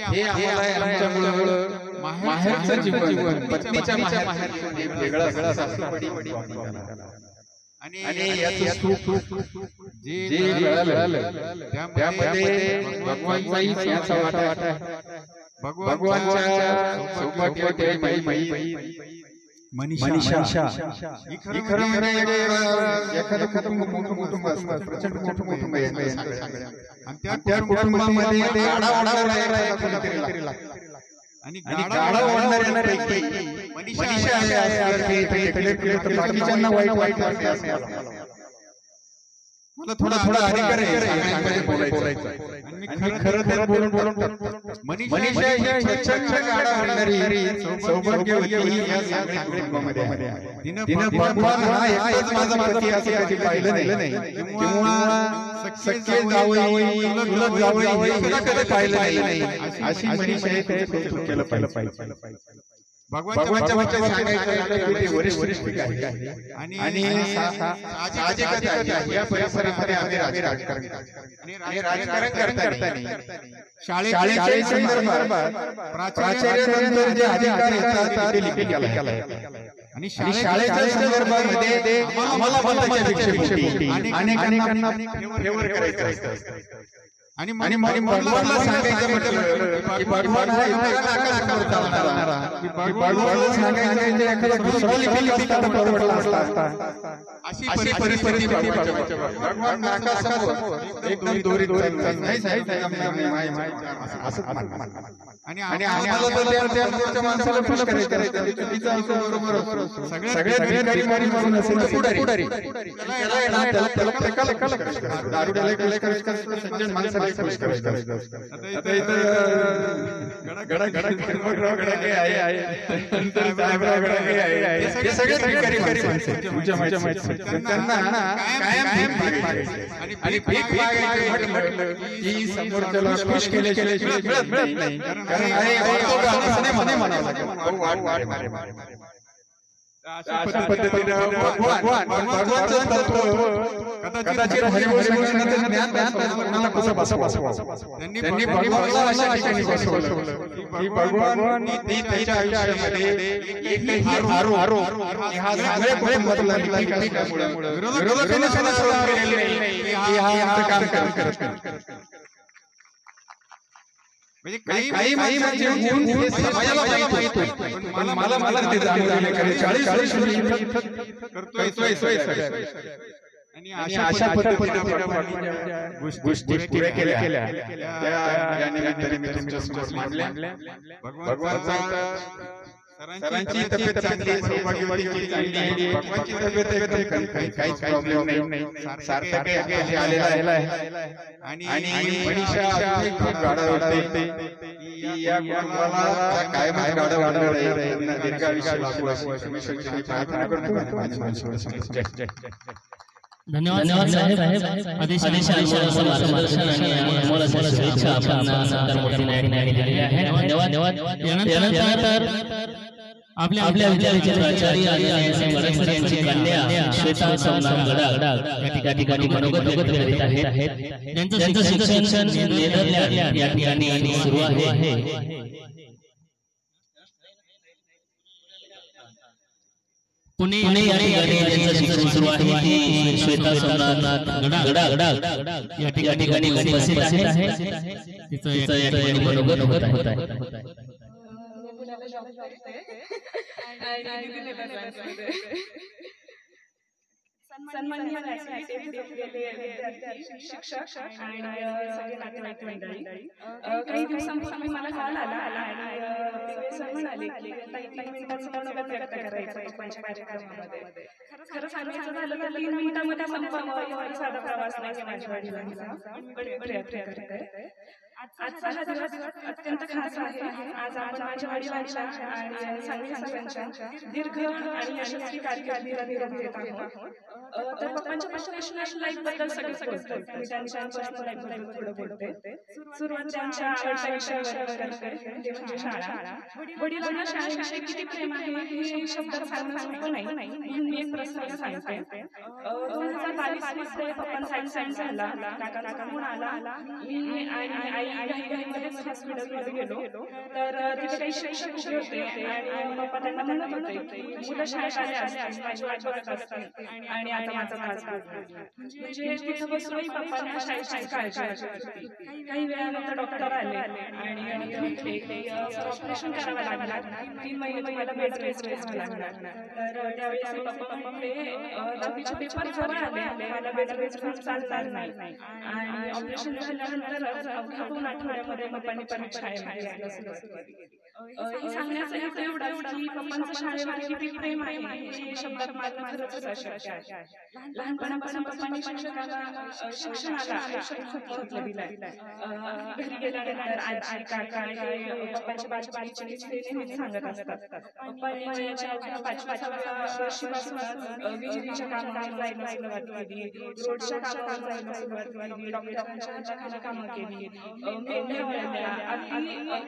हे आम्हाला आमच्यामुळं माहेरचं जीवन पत्नीच्या माहेर वेगळं आणि याचं सुख जे मिळालं त्यामध्ये भगवानचाही सिंहाचा वाटा आहे. भगवानच्या सौभाग्यवती मनीषा ही खरं म्हणजे एखादं कुटुंब असतं, प्रचंड मोठं कुटुंब आहे आणि त्या कुटुंबामध्ये आणि गाडा ओढणाऱ्यांपैकी मनीषा आहे. बाकीच्यांना वाईट वाटते. मला थोडा अधिकार आहे बोलायचं आणि खरं तर बोलून मनीषा ही प्रचंड गाडा ओढणारी सौभाग्यवती या कुटुंबामध्ये आहे. तिनं भगवान हा एकच माझा पती असं कधी पाहिलं नाही किंवा सख्खे जावई चुलत जावई हे सुद्धा कधी पाहिलं नाही. अशी मनीषा हे कौतुक केलं पाहिजे. भगवानच्या बाबतीत सांगायचं ते वरिष्ठ ठिकाणी आणि साहजिकच आहे या परिसरामध्ये आम्ही राजकारण आणि राजकारण करताना शाळेच्या संदर्भात प्राचार्यांवर जे अधिकार येतात ते लिखित केला आणि शाळेच्या संदर्भामध्ये आम्हाला मताच्या पेक्षा अनेकांना फेवर करायचं असतं आणि भगवानला सांगायचं म्हटलं की भगवान हा इतका नाकासमोर चालणारा की भगवानला सांगायचं म्हणजे एखादा दुसरा लिखित असता तर परवडला असता अशी परिस्थिती भगवान नाकासमोर एकदम दोरी नाही साहेब आणि आम्हाला तर त्या पुढच्या माणसाला खुश करायचं ते चुकीचं असं बरोबर असतो सगळ्यात भिकारी म्हणून असेल तर पुढारी त्याला प्रकाल दारुड्याला करायचं सज्जन माणसाला खुश करायचं आता इथं गडा गडा आहे हे सगळेच भिकारी माणसं त्यांना कायम भीक मागायचं आणि भीक मागायचं म्हटलं की समोरच्याला खुश केल्याशिवाय मिळत नाही कारण अरे म्हणावं लागेल अशा पद्धतीने भगवानचं तत्व कदाचित हरिभोजनाचं ज्ञान कोणाला कसं बसवावं त्यांनी भगवानला अशा ठिकाणी बसवलं की भगवान त्याच्या आयुष्यामध्ये एकही आरोप हा सगळे मतलबी असल्यामुळे विरोधकांनी सुद्धा सवाल केले की हा आमचं काम करत काही म्हणजे समाजाला माहित होतं पण मला ते जाणवलं की 40 वर्ष करतोय आणि अशा पद्धतीने गोष्टी पुढे केल्या त्या निमित्ताने मी तुमच्या समोर मांडल्या भगवानचा सरांची तब्येत चांगली सौभाग्यवतीची चांगली भगवानची तब्येत काहीच प्रॉब्लेम नाही सार्थक आहे आलेला आहे आणि मनीषा खूप गाडा वाढते या गुरुवाला काय गाडा वाढणार आहे दीर्घायुष्य लाभो मी प्रार्थना करतो धन्यवाद साहेब अतिशय मार्गदर्शन आणि अमोल शुभेच्छा आपल्याला सरदार मोदी नायक दिलेल्या आहेत धन्यवाद यानंतर आपल्या विद्यालयाचे प्राचार्य आणि वरसकर यांची कन्या श्वेता सोमनाथ गडाग या ठिकाणी मनोगत करीत आहेत त्यांचं शिक्षण नेदरलँड या ठिकाणी सुरू आहे पुणे या ठिकाणी ज्यांचं शिक्षण सुरू आहे ती श्वेता सोमनाथ गडाग या ठिकाणी उपस्थित आहे तिचं या ठिकाणी मनोगत होत आहे सन्माननीय विद्यार्थी शिक्षक आणि सगळे नातेवाईक मंडळी काही दिवसांपूर्वी मला कॉल आला आणि सर म्हणाले की 3 मिनिटाचं मनोगत व्यक्त करायचं पप्पांच्या कार्यक्रमामध्ये खरं सांगायचं झालं तर 3 मिनिटांमध्ये संपावा साधा प्रवास नाही माझ्या वडिलांचा प्रयत्न करते आजचा हा दिवस अत्यंत खास आहे आज आपण माझ्या वडिलांच्या आणि सांगली संस्थांच्या दीर्घ आणि यशस्वी कारकिर्दीला निरोप देत आहोत तर पप्पांच्या पर्सनल लाईफ बद्दल सगळं बोलतो मी त्यांच्या पर्सनल लाईफ बद्दल थोडं बोलते सुरुवात त्यांच्या आवडत्या विषयावर करते ते म्हणजे शाळा वडिलांना शाळेविषयी किती प्रेम आहे हे शब्दात सांगणं सोपं नाही म्हणून मी एक प्रसंग सांगते 2022 मध्ये पप्पांचा ऍक्सिडेंट झाला काका म्हणून आला मी आणि आई हॉस्पिटलमध्ये गेलो तर तिथे काही शिक्षक उभे होते आणि पप्पा त्यांना म्हणत होते की मुलं शाळेत आले असतील माझी वाट बघत असतील आणि आता माझा त्रास म्हणजे तिथं बसूनही पप्पांना शाळेची काळजी होती काही वेळानंतर डॉक्टर आले आणि ते म्हटले की ऑपरेशन करावं लागणार 3 महिने तुम्हाला बेड रेस्ट घ्यावं लागणार तर त्यावेळेस पप्पा म्हटले 10वीचे पेपर जवळ आले मला बेड रेस्ट घेऊन चालणार नाही आणि ऑपरेशन झाल्यानंतर 2 आठवड्यामध्ये पप्पांनी परीक्षा हे सांगण्याचा हेतू एवढाच की पप्पांचं शाळेवर किती प्रेम आहे हे शब्दात मागणं खरंच अशक्य आहे लहानपणापासून पप्पांनी शिक्षणाला आयुष्यात खूप महत्त्व दिलंय घरी गेल्यानंतर आजी काका पप्पांच्या बाजूबाजूचे नेहमी सांगत असतात पप्पांनी वयाच्या 5व्या वर्षीपासून विजेच्या कामाला जायला सुरुवात केली रोडच्या कामाला जायला सुरुवात केली डॉक्टरांच्या हाताखाली कामं केली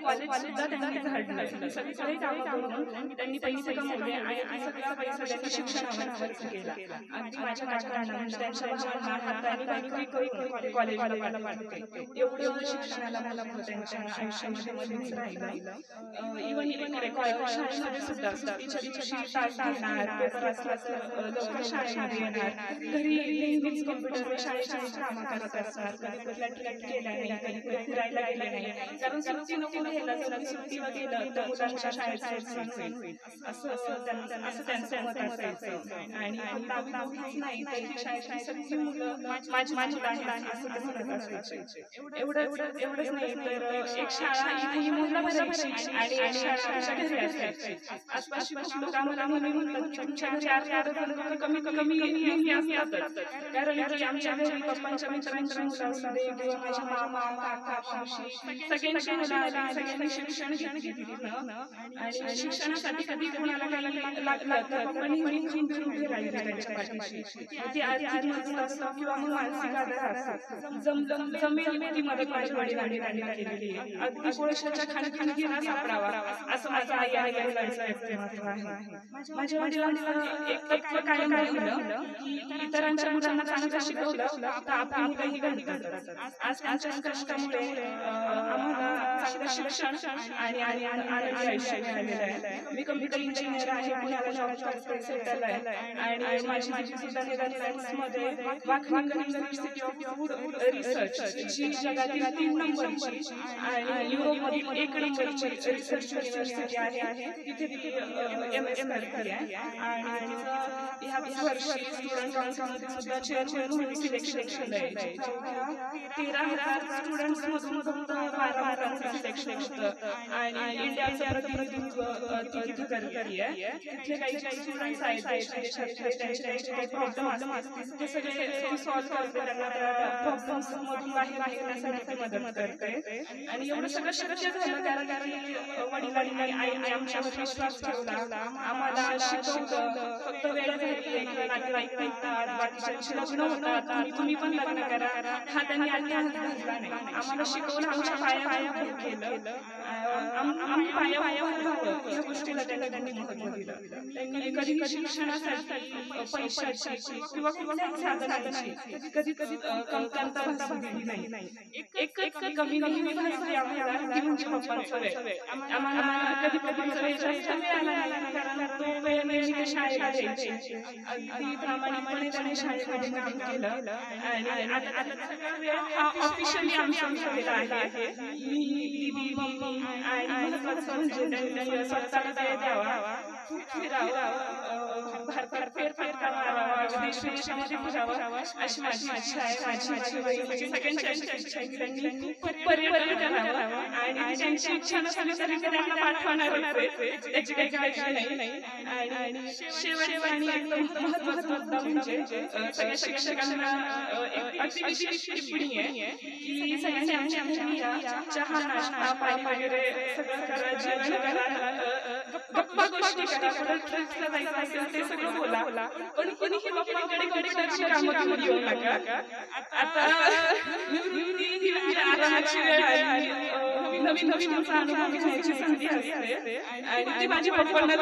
कॉलेज सुद्धा त्यांनी झाडणं सगळी कामं करून त्यांनी पैसे कमवले आणि सगळा पैसा त्यांनी शिक्षणावर खर्च केला. अगदी माझ्या काकांना म्हणजे त्यांच्या भावांना हाताने भाकरी करून कॉलेजला पाठवते. एवढं शिक्षणाला मला त्यांच्या आयुष्यामध्ये मध्येच राहिलं. इव्हन इकडे शाळेमध्ये सुद्धा तिच्या दिवशी तास घेणार, पेपर असला तर लवकर शाळेमध्ये येणार, घरी नेहमीच कम्प्युटरवर शाळेच्या कामं करत असणार, कधी लॅट केल्या नाही, कधी फिरायला गेले नाही, कारण सुट्टी नको घ्यायला, जर सुट्टीवर गेलं तर मुलांच्या शाळेचं नुकसान होईल असं त्यांचं मत असायचं. आणि दहावीच नाही तर शाळेची सगळी मुलं माझी आहे असं ते म्हणत असायचे. एवढंच नाही तर एक शाळा इथे मुलं भरायची आणि एक शाळा आमच्या घरी असायची. आसपासची लोक आम्हाला म्हणतात की तुमच्या घरी 8 कमी नेहमी असतातच, कारण की आमच्या घरी पप्पांच्या मित्रांची मुलं असू दे किंवा माझ्या मामा काका मावशी सगळ्यांची मुलं आली, सगळ्यांनी शिक्षण घेतलं आणि शिक्षणासाठी कधी कोणाला लागलं तर पप्पांनी खंबीर उभे राहिले त्यांच्या पाठीशी. ती आर्थिक मदत असो किंवा मग मानसिक आधार असो, जमेल ती मदत माझ्या वडिलांनी केलेली आहे. अगदी कोळशाच्या खाली घेणा सापडावा असं माझं आई वडिलांचं व्यक्तिमत्व आहे. माझ्या वडिलांचं एक तत्व कायम राहिलं की इतरांच्या मुलांना चांगलं शिकवलं तर आपली मुलंही घडतात. आज त्यांच्या कष्टामुळे आम्हाला चांगलं शिक्षण आणि आनंदी आयुष्य मिळालेलं आहे. मी कम्प्युटर इंजिनियर आहे, पुण्याला जॉब करते, सेटल आहे आणि माझी सुद्धा नेदरलँड्समध्ये Wageningen university of food research जी जगातील 3 नंबरची आणि युरोपमधील 1 नंबरची रिसर्च युनिव्हर्सिटी आहे. तिथे MS करते आहे आणि ह्या वर्षी स्टुडंट काउन्सिलमध्ये सुद्धा चेअरमन म्हणून सिलेक्शन आहे. 13,000 स्टुडंट्स मधून फक्त 12 मुलांचं सिलेक्शन होतं आणि इंडियाचं प्रतिनिधित्व तिथे करते आहे. तिथले काही स्टुडंट्स आहेत त्यांचे काही प्रॉब्लेम असतील ते सगळे सॉल्व्ह करते, त्यांना प्रॉब्लेम्स मधून बाहेर येण्यासाठी मदत करते. आणि एवढं सगळं शक्य झालं कारण वडिलांनी आईने आमच्यावर विश्वास ठेवला, आम्हाला शिकवलं. फक्त वेळ झाली नातेवाईक ऐकतात, बाकीच्यांची लग्न होतात, तुम्ही पण लग्न करा हा त्यांनी हात घातला नाही. आम्हाला शिकवलं, आमच्या पायावर केलं, आम्ही पायावर राहावं या गोष्टीला त्यांनी महत्त्व दिलं. त्यांनी कधी शिक्षणासाठी पैशाची किंवा कुठल्याही साधनाची कधी कमतरता भासू दिली नाही. एक कमी भासली आम्हाला ती म्हणजे पप्पांचा वेळ. आम्हाला कधी पप्पांचा वेळ जास्त मिळाला नाही कारण तो वेळ नेहमी शाळेला द्यायचे. अगदी प्रामाणिकपणे त्याने शाळेमध्ये काम केलं आणि आता सगळा वेळ हा ऑफिशियली आमचा वेळ आहे. मी मम्मी आणि महत्वाचं म्हणजे त्यांनी स्वतःला वेळ द्यावा, फिरावं, भारतात फेरफार करावा, देशामध्ये फिरावं अशी माझी इच्छा आहे. माझी सगळ्यांची इच्छा आहे की त्यांनी पर्यटन करावं आणि त्यांची इच्छा नसली तरी त्यांना पाठवणार त्याची काही काळजी नाही. आणि शेवट आणि एकदम महत्वाचा मुद्दा म्हणजे सगळ्या शिक्षकांना अगदी विशेष टिप्पणी आहे की सगळ्यांनी आमच्या घरी चहा नाश्ता पाणी वगैरे सगळं करा, जेवण करा, गप्पा गोष्टी करा, ट्रिपला जायचं असेल ते सगळं बोला, पण कोणीही बाप्पांकडे कम्प्युटरची कामं घेऊ नका. आता आरामाची वेळ आली, नवीन आमचा अनुभव घेण्याची संधी असते आणि ती माझी पप्पांना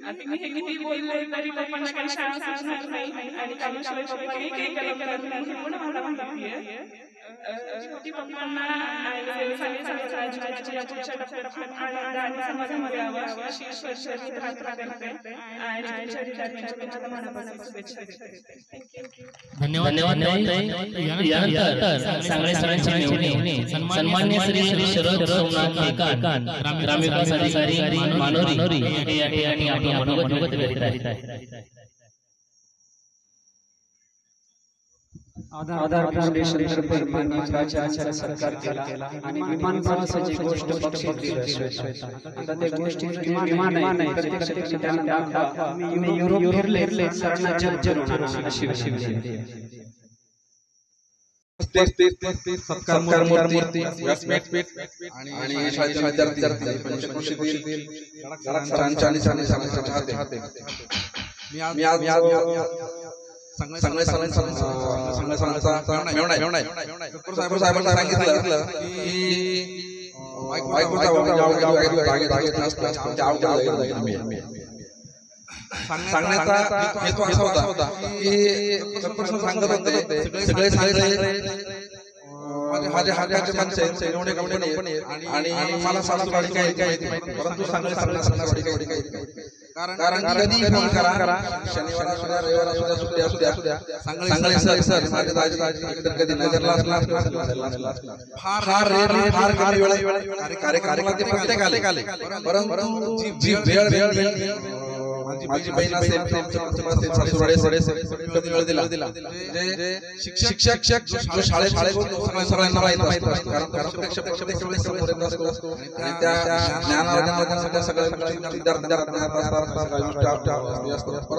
मी हे किती बोलले तरी पप्पांना काही शाळा सुचणार नाही आणि कामाशिवाय पप्पा काही करणार नाही पण मला माहिती आहे. पप्पांना जीवनाच्या पुढच्या टप्प्यात आनंद आणि समाधान द्यावं अशी ईश्वरचरणी प्रार्थना करते आणि तुम्हाला मनापासून शुभेच्छा देते. धन्यवाद. यानंतर सांगळे सरांची मेव्हणी सन्माननीय श्री शरद सोमनाथ केकान ग्रामविकास अधिकारी मानोरी या ठिकाणी आपलं मनोगत व्यक्त करीत आहेत. आधार फाउंडेशनतर्फे माननीय राज्याचा सरकार केला आणि विमान प्रवासाची गोष्ट बक्षीस दिलं. आता त्या गोष्टीची विमान आहे प्रत्यक्ष त्यांना दाखवा. मी युरोप फिरले सरांना जरूर अशी विनंती आहे. सत्कार मूर्ती व्यासपीठ आणि शाळेचे विद्यार्थी पंचक्रोशीतील सरांच्या आणि चाहते. मी आज साहेबांना सांगितलं की सांगण्याचा हेतू असा होता की प्रश्न सांगत होते सगळे माझे हाताचे माणसं एवढे कंपनी आणि मला सासूवाडी काय परंतु सांगण्यासाठी काही कारण कधी फोन करा शनिवार असू द्या रविवार असू द्या सुट्टी असू द्या सांगले सर माझे दाजी कधी नजरला फार कमी वेळा कार्यक्रमाला ते प्रत्येक आले परंतु जी वेळ माझी बहीण असेल कमी वेळ दिला शिक्षक जो शाळेत सगळ्यांना माहित असतो कारण प्रत्येक वेळेस समोर येत असतो आणि त्या ज्ञानाच्या सगळ्या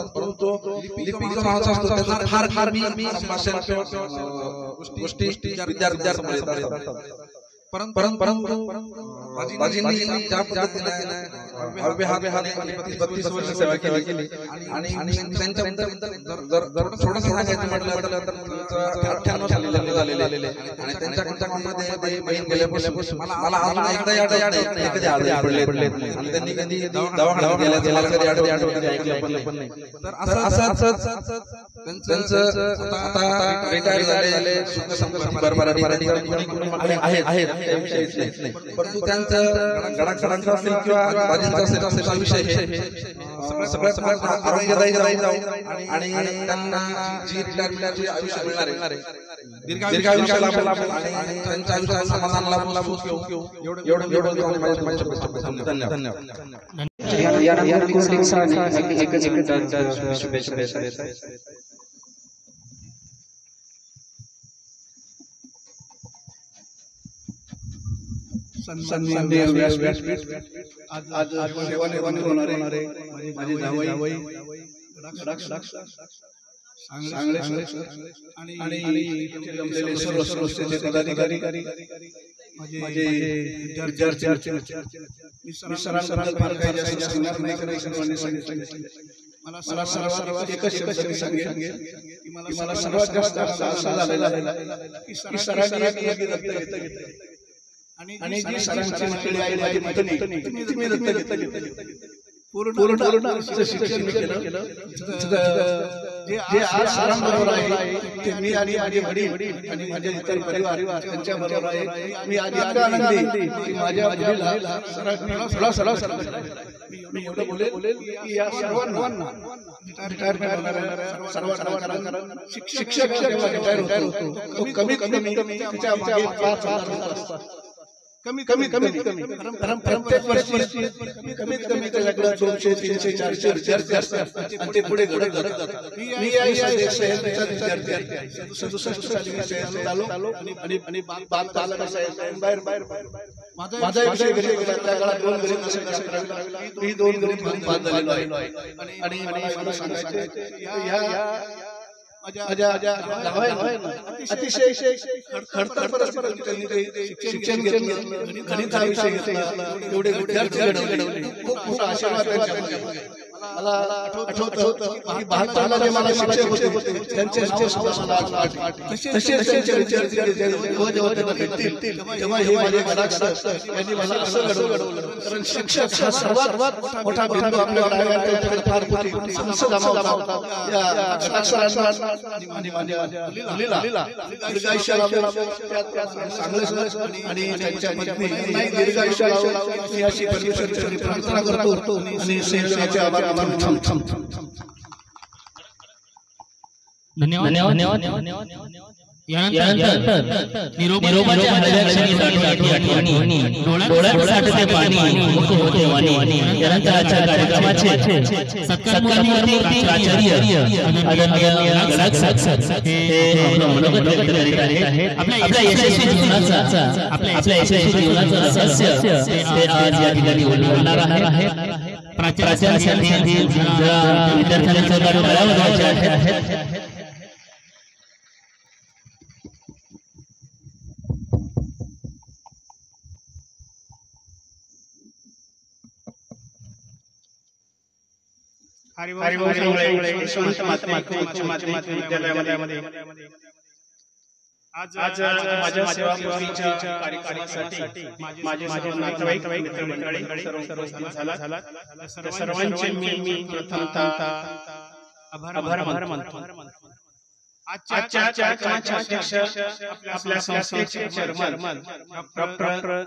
परंतु तो लिपिक जो माणूस असतो त्याचा फार संभाषण गोष्टी विद्यार्थ्यांसमोर येत असतात परंतु बाजींनी ज्या पद्धतीने अव्याहाने 32 वर्ष सेवा केली आणि त्यांच्यानंतर जर थोडं सांगायचं म्हटलं तर 98 साली झालेले आणि त्यांच्यामध्ये बहीण गेल्यापासून मला अजून एकदा याड नाही कधी आडवे पडले आणि त्यांनी कधी दवाखान्यात गेल्या कधी आडवे ऐकलं पण नाही तर असंच त्यांचं आता रिटायर झाले सुख समृद्धी बरबराटी आहेत परंतु त्यांचं गडाखडांचा असेल किंवा बाजींचा असेल विषय सगळ्यात आरोग्यदायी जाऊ आणि त्यांना जी रिटायरमेंटची आयुष्य मिळणार आहे दीर्घायुष्य लाभो आणि त्यांच्या आयुष्यात समाधान लाभो एवढं सन्माननीय व्यासपीठ आज सेवानिवृत्त होणारे माझे जावई सांगळे आणि जमलेले सर्व संस्थेचे पदाधिकारी माझे विद्यार्थी मी सरांबद्दल फार काही जास्त सांगणार नाही कारण सर्वांनी सांगितलं मला सर्वात एकच शब्द सांगेन की मला सर्वात जास्त असा झालेला आहे की सरांनी एक दत्तक घेतलं आणि जी सरांची मंडळी आहे माझी मैत्रिणी तुम्ही दत्तक घेतलं पूर्ण शिक्षण केलं जे आज सरांबरोबर आहे ते मी आणि माझे वडील आणि माझे इतर परिवार त्यांच्या बरोबर आहे मी आज इतका आनंदी की माझ्या वडिलांना मी एवढं बोलेल की या सर्वांना रिटायरमेंट होणाऱ्या सर्वांना शिक्षक जेव्हा रिटायर होतो कमी त्याच्या मागे 5,000 असतात कमीत कमी प्रत्येक वर्षी कमीत कमी त्याच्याकडे 200, 300, 400 विद्यार्थी असतात आणि ते पुढे घडत जातात मी या विद्यार्थी आहे 67 साली आलो आणि बाप आला बाहेर माझा विषय घरी गेला त्या काळात 2 गणित असायचे मी 2 गणित म्हणून पास झालेलो आहे आणि मला सांगायचं या माझ्या अतिशय खडतर परस्पर शिक्षण घेतलं गणित हा विषय घेतला एवढे विद्यार्थी घडवले खूप मोठा आशीर्वाद मला आठवतं की 72 जे मला शिक्षक होते त्यांचे तसेच त्यांचे विद्यार्थी जेव्हा त्यांना भेटतील तेव्हा हे माझे गडाख यांनी मला असं घडवलं कारण शिक्षक हा सर्वात मोठा बिंदू आपल्याकडे आहे त्याच्याकडे फार मोठी संस्था जमा होता या गडाख आणि माझ्या मुलीला दीर्घायुष्य लाभो चांगले आणि त्यांच्या पत्नी दीर्घायुष्य लाभो मी अशी परमेश्वराची प्रार्थना करतो आणि सेवेचे आभार धन्यवाद यानंतर निरोपाच्या हळव्या क्षणी आठवणी डोळ्यात साठते पाणी मुख होते वाणी यानंतर आजच्या कार्यक्रमाचे सत्कारमुखी प्राचार्य आदरणीय गडाख हे मनोगत व्यक्त करीत आहेत आपल्या यशस्वी जीवनाचं रहस्य ते आज या ठिकाणी बोलणार आहे प्राचार्यांसाठी विद्यार्थ्यांना सहकार्य करायचे आहे हरिभाऊ सांगळे यशवंत माध्यमिक उच्च माध्यमिक विद्यालयामध्ये आज माझ्या सेवापूर्तीच्या कार्यक्रमासाठी माझे नातेवाईक मित्रमंडळी सर्व झाला सर्वांचे मी प्रथमतः आभार मानतो। आजच्या कार्यक्रमाचे अध्यक्ष आपल्या संस्थेचे चेअरमन डॉक्टर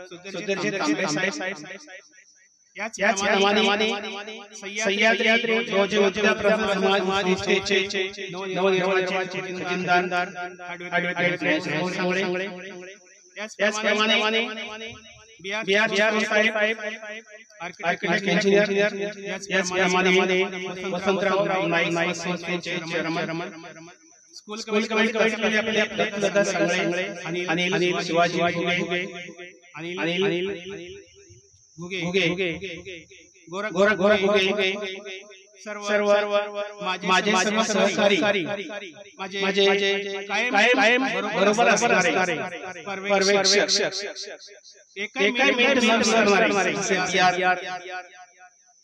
सुधीरजी तांबे साहेब, याचप्रमाणे सह्याद्री रोजगार समाज संस्थेचे नवनिर्वाचित खजिनदार ॲडव्होकेट सांगळे, याचप्रमाणे बिहार साहेब आर्किटेक्ट इंजिनियर, याचप्रमाणे वसंतराव नाईक संस्थेचे चेअरमन, स्कूल कमिटी आपले सांगळे, अनिल शिवाजी घुगे, अनिल घुगे, गोरा घुगे, सर्व माझे सर्व सहकारी, माझे कायम बरोबर असणारे पर्यवेक्षक, एकाही मिनिट नसणारे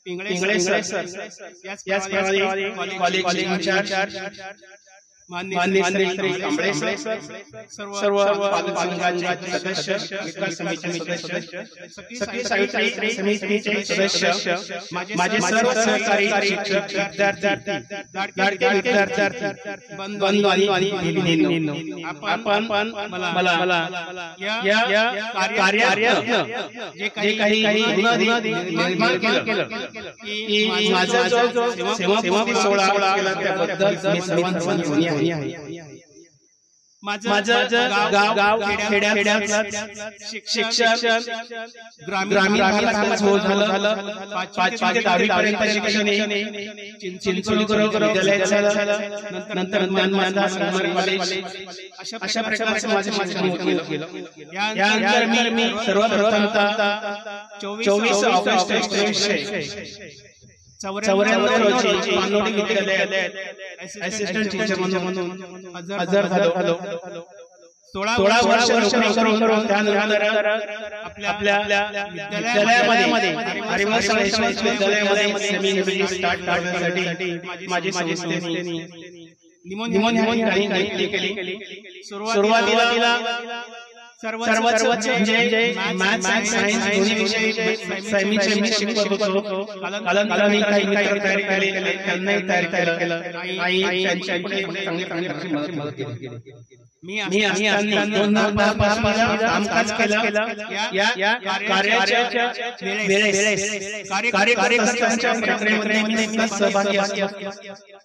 इंगळे सर, याचप्रमाणे कॉलेज इंचार्ज माननीय श्री कांबळे सर, सर्व पालक संघाचे सदस्य, विकास समितीचे सदस्य, सखी सावित्री समितीचे सदस्य, माझे सर्व सहकारी शिक्षक, लाडके विद्यार्थी बंधू आणि भगिनींनो, आपण मला या कार्यात जे काही निर्माण केलं की माझा जो सेवापूर्ती सोहळा केला त्याबद्दल मी सर्वांचा माझं गाव खेड्यात शिक्षण ग्रामीण भागात झालं, 5वी ते 10वी पर्यंत शिक्षण चिंचोली विद्यालयात झालं, नंतर ज्ञानमाता संगम कॉलेज, अशा प्रकारचे माझे शिक्षण केलं। यानंतर मी सर्वप्रथमतः 24 ऑगस्ट 1994 रोजी पानोडी विद्यालयात असिस्टंट टीचर म्हणून हजर झालो। 16 वर्ष करून त्यानंतर आपल्या विद्यालयामध्ये हरिवंश विद्यालयामध्ये सेमी स्टार्ट करण्यासाठी माझी संस्थेने निमोनिया केली। सुरुवातीला सर्व म्हणजे मॅथ्स आणि सायन्स दोन्ही विषय सेमीचे शिकवत होतो। कालांतराने काही मित्र तयार केले, त्यांनाही तयार केलं आणि त्यांच्याकडे चांगली मदत केली। मी असताना 2005 कामकाज केलं। या कार्याच्या वेळेस कार्यकर्त्यांच्या प्रक्रियेमध्ये मी सहभागी असतो।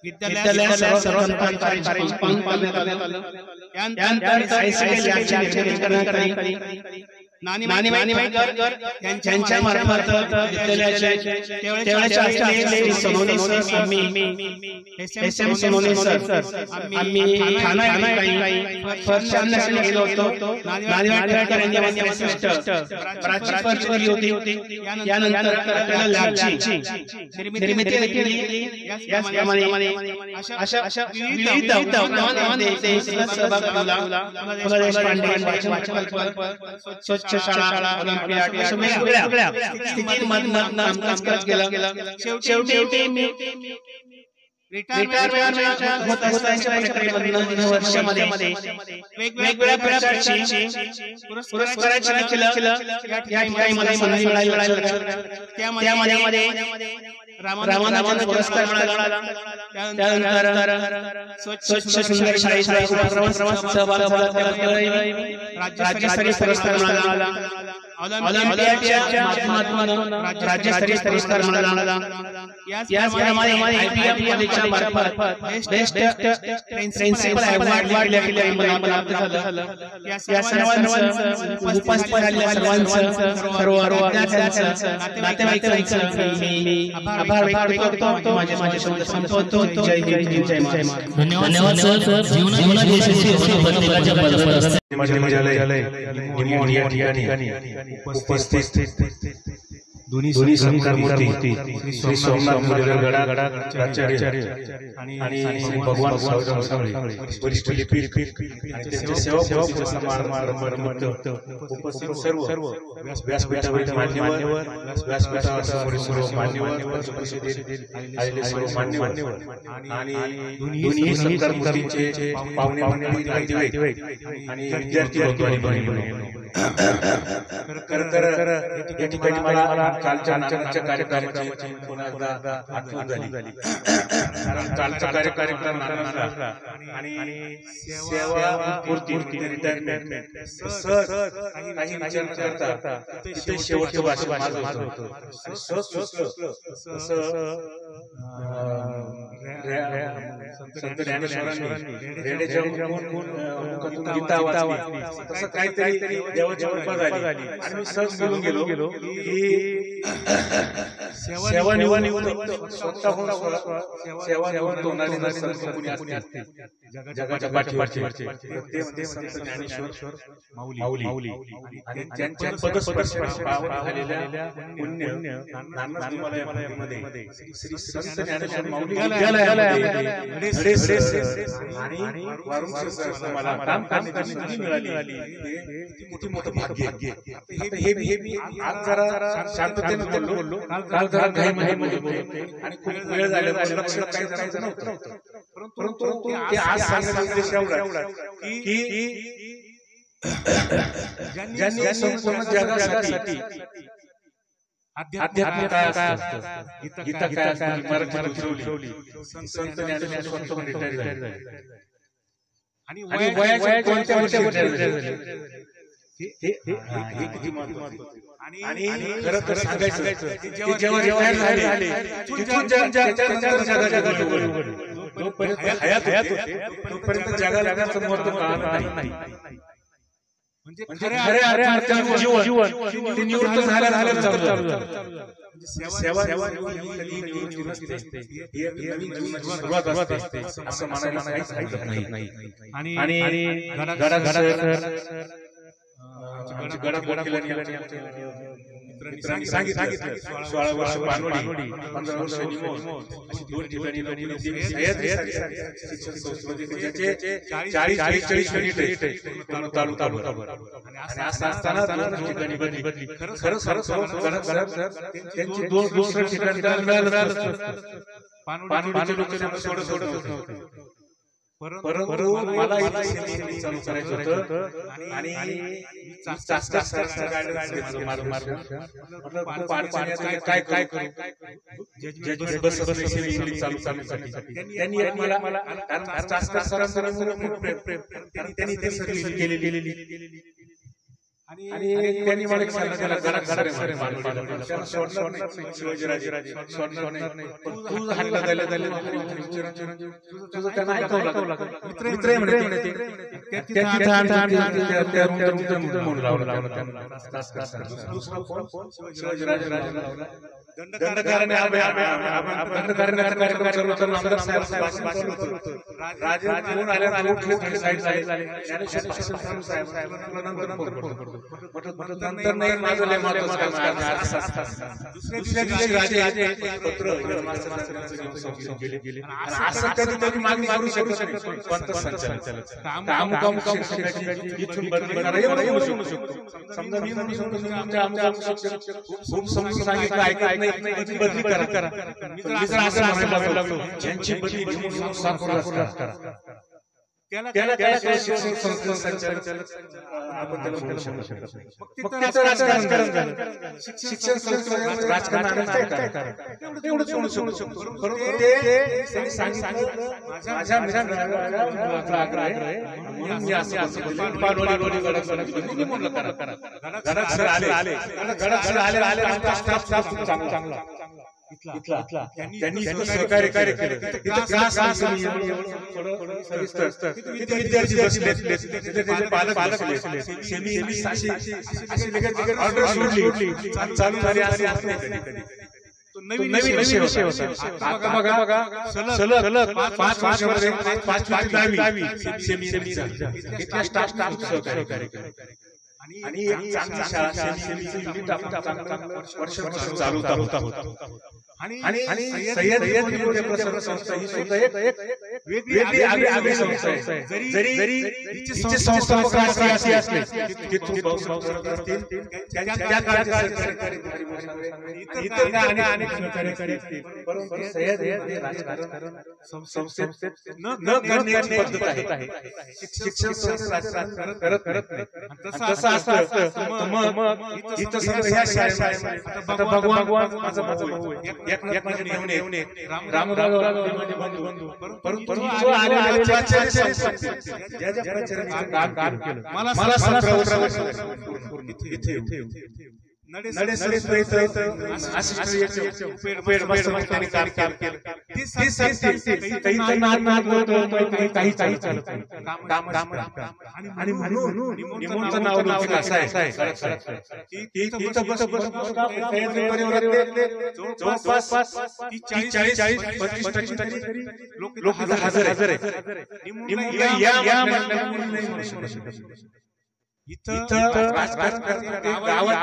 विद्यालयात सर्वप्रथम कार्यक्रम पाळण्यात आलं। त्यानंतर आयसीएल करण्यात आली। नानी त्यांच्या मार्फत विद्यालयाचे त्यावेळेचे Sonawane sir, SM Sonawane sir, आम्ही ठाणा फर्स्ट नॅशनल गेलो होतो। नानी विशिष्ट प्राची फर्स्ट होती। यानंतर आपल्याला लॅबची निर्मिती केली। याप्रमाणे अशा विविध उपक्रमांमध्ये सहभाग घेतला। स्वच्छ शाळा, ऑलिम्पियाड, अशा वेगवेगळ्या स्थितींमधून कामकाज करत गेला। शेवटी मी रिटायरमेंट होत असताना प्रक्रियेमधून वर्षामध्ये वेगवेगळ्या प्रकारची पुरस्काराची या ठिकाणी मला संधी मिळाली। त्यामध्ये रामानंद पुरस्कार मिळाला। त्यानंतर स्वच्छ सुंदर शाळेचा उपक्रमात सहभाग झाला, राज्यस्तरीय पुरस्कार मिळाला। ऑलिम्पियाडच्या माध्यमातून राज्यस्तरीय पुरस्कार मिळाला। याचप्रमाणे IPM कॉलेजच्या मार्फत बेस्ट प्रिन्सिपल अवॉर्ड मला प्राप्त झालं। या सर्वांचं उपस्थित झालेल्या सर्व विद्यार्थ्यांचं, नातेवाईकांचं मी आभार व्यक्त करतो। माझे शब्द संपवतो। जय हिंद, जय महाराष्ट्र। धन्यवाद सर। जीवनात यशस्वी होणे प्रत्येकाच्या पदरात असते। माझ्या निमोनिया ठिकाणी उपस्थित दोन्ही संस्कार मूर्ती श्री सोमनाथ मुरलीधर गडाचार्य आणि श्री भगवान सावधान सावळे वरिष्ठ लिपिक आणि त्यांचे सेवा समारंभ उपस्थित सर्व व्यासपीठावरील मान्यवर व्यासपीठावर सर्व मान्यवर आलेले सर्व मान्यवर आणि दोन्ही संस्कार मूर्तींचे पाहुणे मंडळी नातेवाईक आणि विद्यार्थी या ठिकाणी मला कालच्या नाटकाच्या कार्यक्रमाची पुन्हा एकदा आठवण झाली. कारण कालचा कार्यक्रम आणि सेवा पूर्ती रिटायरमेंट सहज काही विचार करता तिथे शेवटचं भाषण माझं होतं आणि सहज संत ज्ञानेश्वरांनी रेड्याच्या मुखातून गीता वाचली तसं काहीतरी देवाची कृपा झाली आणि मी सहज बोलून गेलो की सेवा निवडून स्वतःहून सेवा निवडून कोणी असते जगाच्या पाठीवरचे ते म्हणजे संत ज्ञानेश्वर माऊली आणि त्यांच्या पदस्पर्श झालेल्या पुण्य नामस्मरणामध्ये श्री संत ज्ञानेश्वर माऊली आणि मला काम करण्याची संधी मिळाली. किती मोठं भाग्य. हे मी आज जरा शांततेने बोललो. काल जरा घाईमध्ये बोललो आणि खूप वेळ झाल्यामुळे लक्ष काही करायचं नव्हतं. परंतु ते आज सांगण्याचा उद्देश एवढा की ज्यांनी संपूर्ण जगासाठी अध्यात्म काय असतं, गीता काय असतं मराठीत ठेवली. संत ज्ञानेश्वर स्वतः रिटायर झाले आणि वयाच्या कोणत्या वर्षी हे किती महत्त्वाचं. आणि खरं तर सांगायचं की जेव्हा झाले तिथून जोपर्यंत हयात होते तोपर्यंत जगाला त्याचं महत्त्व कळलं नाही. म्हणजे खऱ्या अर्थाने जीवन ते निवृत्त झाल्यानंतर चालू झालं. सेवा सुरुवात असते असं म्हणायला काहीच नाही. आणि मित्रांनी सांगितलं 16 वर्ष पानवडी 15 वर्ष निमोज अशी 2 ठिकाणी नोकरी शिक्षण संस्थेचे 40-45 मिनिट तालुकाभर आणि असं असताना 2 ठिकाणी बदली. खरं त्यांची 2 ठिकाणी मिळालं. पानवडीचे लोक सोडत नव्हते. परंतु मला चालू करायचं होतं आणि काय करू चालू करण्यासाठी त्यांनी मला केलेली आणि त्यांनी मला सांगितलं त्याला सोडणार नाही शिवाजीराजे सोडणार नाही. पण तू हातला द्यायला तुझं त्यांना ऐकावं लागलं. मित्र म्हणते शिवाजीराजे दंडकारण्या कार्यक्रम चालू होता. आमदार साहेब राजे घेऊन आल्यानंतर उठले साईड नंतर नाही माझं लय दुसऱ्या दिवशी राजे पत्र गेले असं कधीतरी मागणी करू शकत नाही. कोणतं संचालक काम इथून बदली करा एवढं म्हणू शकतो. समजा मी म्हणू शकतो खूप समजून सांगितलं ऐकत नाही बदली करा. मी जर असं म्हणायला लागलो ज्यांची बदली करा त्याला शिक्षण संस्था संचालक आपण त्याला म्हणू शकतो. मग त्याचं राजकारण झालं. शिक्षण संस्था राजकारण काय एवढंच म्हणू शकतो. परंतु ते सांगितलं माझ्या आग्रह आहे म्हणून मी असं पानवडी म्हणलं करा. गडाख सर आले आमचा स्टाफ चांगला इथला त्यांनी सहकार्य केलं. विद्यार्थी बसले पालक बसले ऑर्डर सोडली चालू झाली. नवीन विषय होता. आता बघा सलग 5 वर्षामध्ये 5 इथला स्टाफ सहकार्य आणि एक चांगली शाळा सेमीचं युनिट आपण वर्ष चालू होता आणि सह्याद्री विद्याप्रसारक संस्था ही सुद्धा एक वेगळी आगळी संस्था आहे. जरी तिचे संस्थापक असे असले की त्या काळात इतर काय अनेक सहकार्य असतील, परंतु सह्याद्री राजकारण संस्थेत न करण्याची पद्धत आहे. शिक्षण संस्था राजकारण करत नाही. तसं असतं मग इथं समजा ह्या शाळेमध्ये भगवान माझा भाऊ आहे, एक माझे मेहुणे रामराव माझे बंधू, परंतु जो आलेला ज्या प्राचार्याने काम केलं मला 17 वर्ष इथे लोक हजर आहे. इथं गावात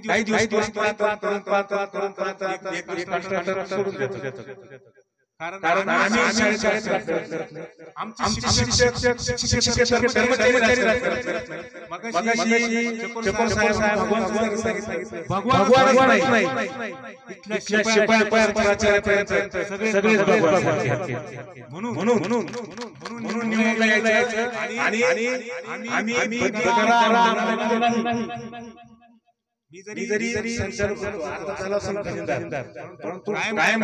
काही दिवस सोडून देतो. कारण आम्ही आमचे शिक्षक कर्मचारी भगवान नाही म्हणून निवडला यायचं आणि आम्ही मी जरी संचालक परंतु कायम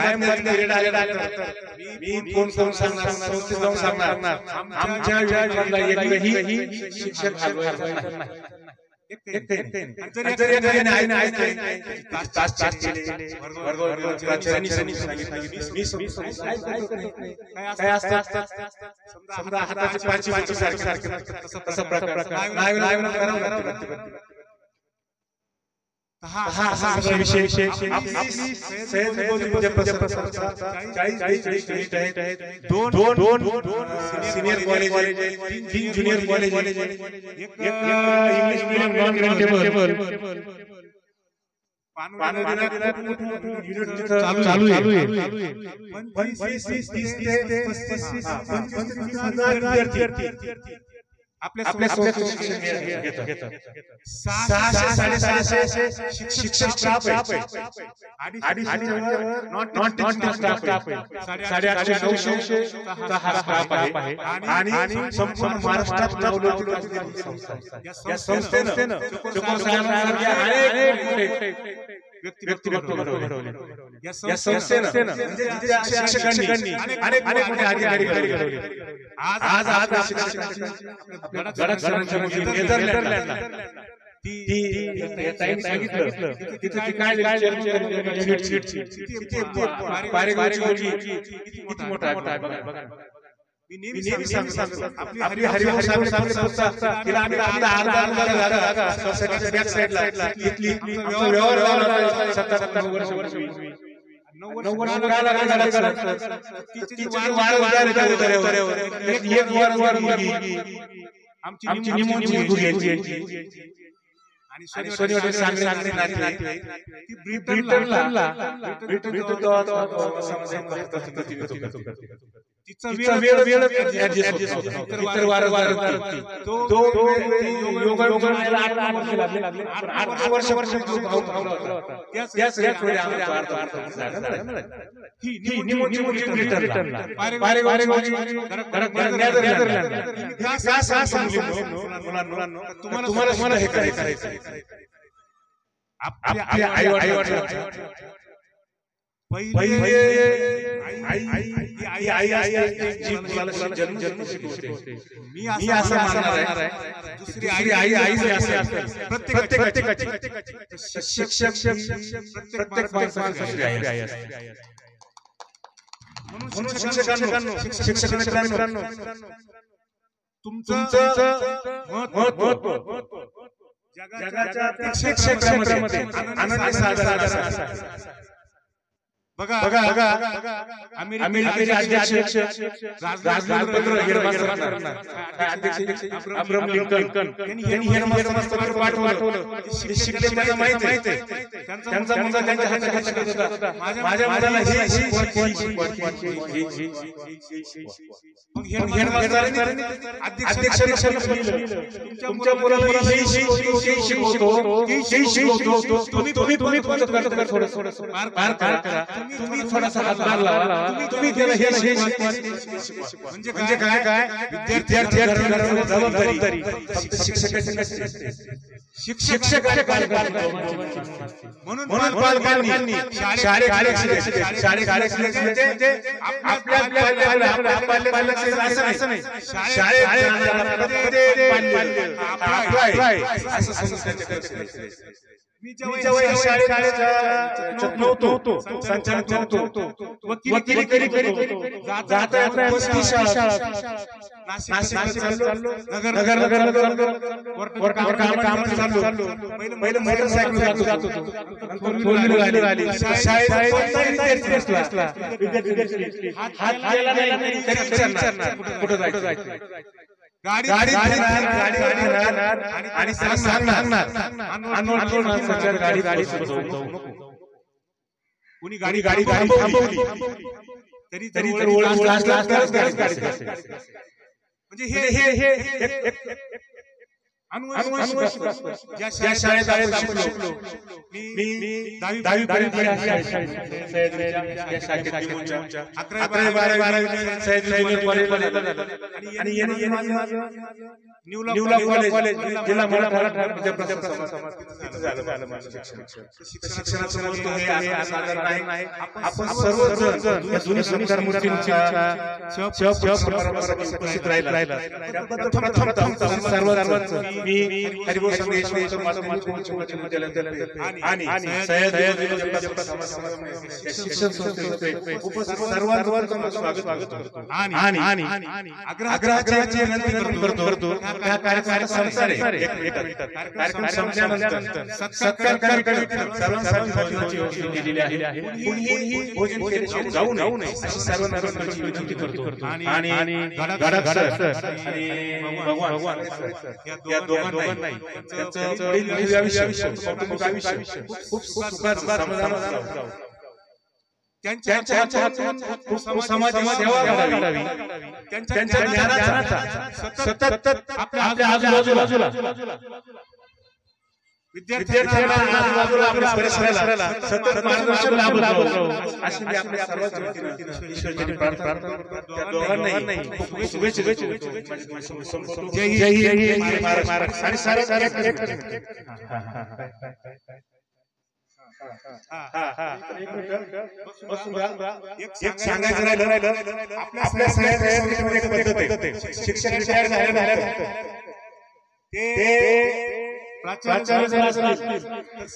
मी फोन करून सांगणार, संस्थेत जाऊन सांगणार आमच्या एकही शिक्षक दोन सिनियर कॉलेज, 3 ज्युनियर कॉलेज, एक इंग्लिश मीडियम नॉन ग्रँटेबल चालू आहे. पण 30 ते 35 आपल्या शिक्षण घेतात. 600-650 शिक्षक स्टाफ आहे, 250 नॉन टीचिंग स्टाफ आहे, 850-900 हा स्टाफ आहे आणि संपूर्ण महाराष्ट्रात या संस्थेनं व्यक्तिमत्व घडवले. या संस्थेनं शिक्षकांनी अनेक मोठे अधिकारी घडवले. आज नेदरलँडला सांगितलं तिथे काय किती मोठा आहे बघा. मी नेहमी सांगतो आपली हरिभाऊ संस्था तिला आम्ही अर्धा सोसायटीच्या बॅक साईडला इथली व्यवहार 7 वर्ष 9 आमची निमोनची मुलगी आणि शनिवारी सांगणे नाते ब्रिटनला तिचा वेळ ऍडजस्ट होतो. इतर वार तो योगायोगाला 8 वर्ष त्याच वेळी ही निमोनची ब्रिटनला तुम्हाला हे करायचं. आपल्या आई-वडिलांना पहिले आई जी मुलाला जन्म शिकवते. मी असं मानणार आहे दुसरी आई असते. प्रत्येकाची प्रत्येक माणसाची आई असते. म्हणून शिक्षक मित्रांनो तुमचं महत्त्व जगाच्या प्रत्येक क्षेत्रामध्ये आनंद साजरा बघा अमेरिकेचे अध्यक्ष राजनंद्र अब्राहम लिंकन यांनी हे मस्तकावर पाठवलं. शिकले त्यांना माहिती आहे, त्यांचा मुलगा त्यांच्या हातात शिकत होता. माझ्या मुलाला हे तुमच्या मुलाला हे शिकवतो, तुम्ही थोडं मार करा, तुम्ही थोडासा हातभार लावा, तुम्ही त्याला हे म्हणजे काय विद्यार्थी जबाबदारी शिक्षकांची म्हणून पालकांनी शाळेत मी जेव्हा शाळेत नव्हतो, संचालक नव्हतो, वकिली करीत जाता 35 शाळा नाशिक चाललो, नगर काम चाललो. पहिलं मोटरसायकल जात होतो, फोर व्हीलर आली. शाळेत हात गेला नाही तरी विचारणार कुठं जायचं. गाडी आणि सांगणार कुणी गाडी थांबवली तरी म्हणजे हे ज्या शाळेत शिकलो मी 10वी पर्यंत न्यूला कॉलेज जिल्हा मराठा शिक्षणाचं महत्त्व हे असाधारण आहे. आपण सर्वजण या जुन्या संस्कार मूर्तींच्या उपस्थित राहिला. सर्वांचं मी हरिभाऊ सांगळे आणि शिक्षण संस्थेचे उपस्थित सर्वांचं स्वागत करतो आणि आग्रहाची विनंती करतो. त्या कार्यक्रमाला कार्यक्रम संपल्यानंतर सत्कार कार्यक्रम सर्वांसाठी योजना केलेली आहे. कुणीही भोजन केल्याशिवाय जाऊ नये अशी सर्वांना विनंती करतो. आणि गडाख सर आणि भगवान या दोघांनाही त्यांचं कौटुंबिक आयुष्य खूप सुखात समाधानात त्यांच्या समाजाची सेवा करावी. त्यांच्या ज्ञानाचा सतत आपल्या आजूबाजूला विद्यार्थ्यांना आजूबाजूला आपल्या परिसराला सतत मार्गदर्शन लाभत अशी मी आपल्या सर्वांची ईश्वराची प्रार्थना करतो. त्या दोघांनाही खूप शुभेच्छा देतो. जय हिंद महाराष्ट्र. आणि सारे एक सांगायचं राहिलं, आपल्या सगळ्या पद्धत आहे. शिक्षण तयार झाले ते प्राचार्य जर असतील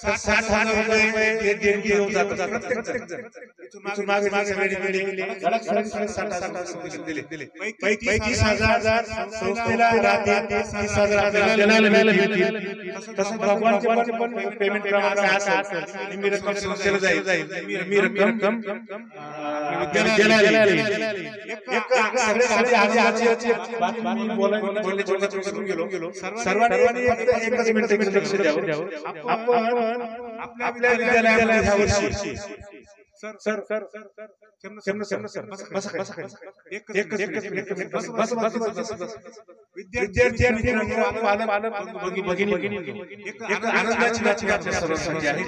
तर 60,000 रुपये देणगी घेऊन जातात प्रत्येक जण. मागे 60,000 दिले. पैकी 30,000 संस्थेला राहतील, 30,000 आपल्याला मिळतील. तसं भगवानचे पण पेमेंट क्रमांक असेल, निम्मी रक्कम संस्थेला जाईल, निम्मी रक्कम विद्यालयाला जाईल. आजची बातमी बोलण्याची गेलो. सर्वांनी एकच मिनिट लक्ष द्यावं. आपण आपल्या विद्यालयाला ह्या वर्षी विद्यार्थी एक आनंदाची बातमी आपल्या सर्वांसाठी आहे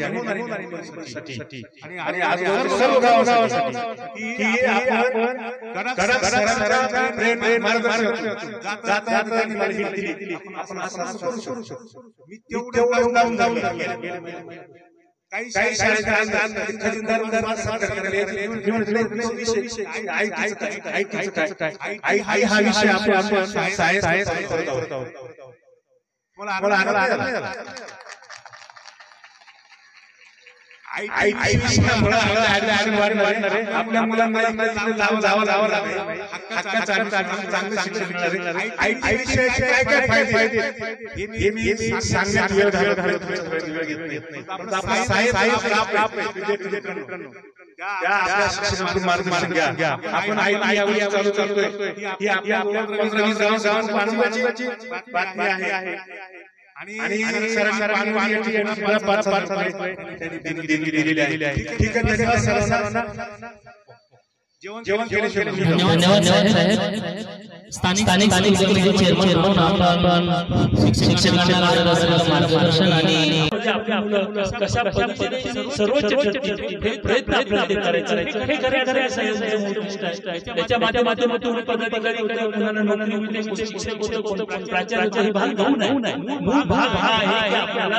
आणि आजूबाजूच्या सर्व गावांसाठी की आपण गडाख सरांच्या प्रेम मार्गदर्शन जाता दिली. आपण असं करू शकतो. मी तेवढं जाऊन काही खजिनदार हा विषय आपण करत आहोत. मला आनंद झाला. आपल्या मुलांना जावं लागेल. चांगलं शिक्षण मिळणार आहे. आय विषयाचे काय फायदे हे मी सांगण्यात वेळ घालत नाही. त्या आपल्या शिक्षणातून मार्गदर्शन घ्या. आपण आईला यावेळी चालू करतोय ही आपल्या 15-20 गावांची बातमी आहे. आणि सरांनी पाणी याची 5,000 रुपये त्यांनी देणगी दिलेली आहे. ठीक आहे, धन्यवाद सर्वांना. जेवण केल्याशिवाय धन्यवाद साहेब. स्थानिक समितीचे चेअरमन म्हणून आपण शिक्षकांना मार्गदर्शन आणि आपल्या मुलं कशा पद्धतीने सर्वोच्च ठरतील प्रयत्न आपल्याला करायचे हे त्याच्या माध्यमातून पदाधिकारी मुलांना नोकरी मिळते, शिक्षक होतो, प्राचार्य हे भाग घेऊ नये. मूळ भाग हा आहे की आपल्याला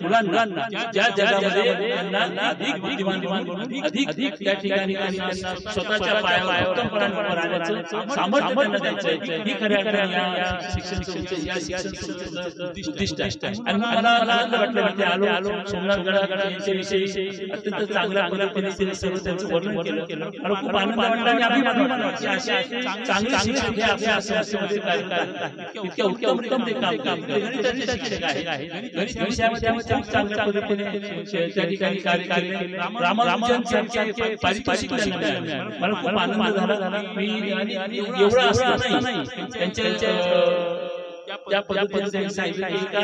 मुलांना ज्या जगामध्ये त्यांना अधिक बुद्धिमान बनवून अधिक त्या ठिकाणी स्वतःच्या पायावर उत्तमपणाने राहण्याचं सामर्थ्य त्यांना द्यायचं. ही खऱ्या या शिक्षण संस्थेचं उद्दिष्ट आहे. आणि मला आनंद वाटला आलो सोमनाथ गडाखड यांच्याविषयी अत्यंत चांगल्या पद्धतीने सर्व त्यांचं वर्णन केलं. मला खूप आनंद वाटला आणि अभिमान वाटला. असे चांगले शिक्षक हे आपल्या संस्थेमध्ये कार्य करत आहेत. इतक्या उत्तम ते काम करतात. गणिताचे शिक्षक आहेत. गणित विषयामध्ये खूप चांगल्या पद्धतीने त्या ठिकाणी कार्य केले. रामानुजन सारखे पारितोषिक त्यांना मिळाले. मला खूप आनंद झाला. मी आणि एवढं असं नाही त्यांच्या त्या पद्धतीने त्यांनी सांगितलं की एका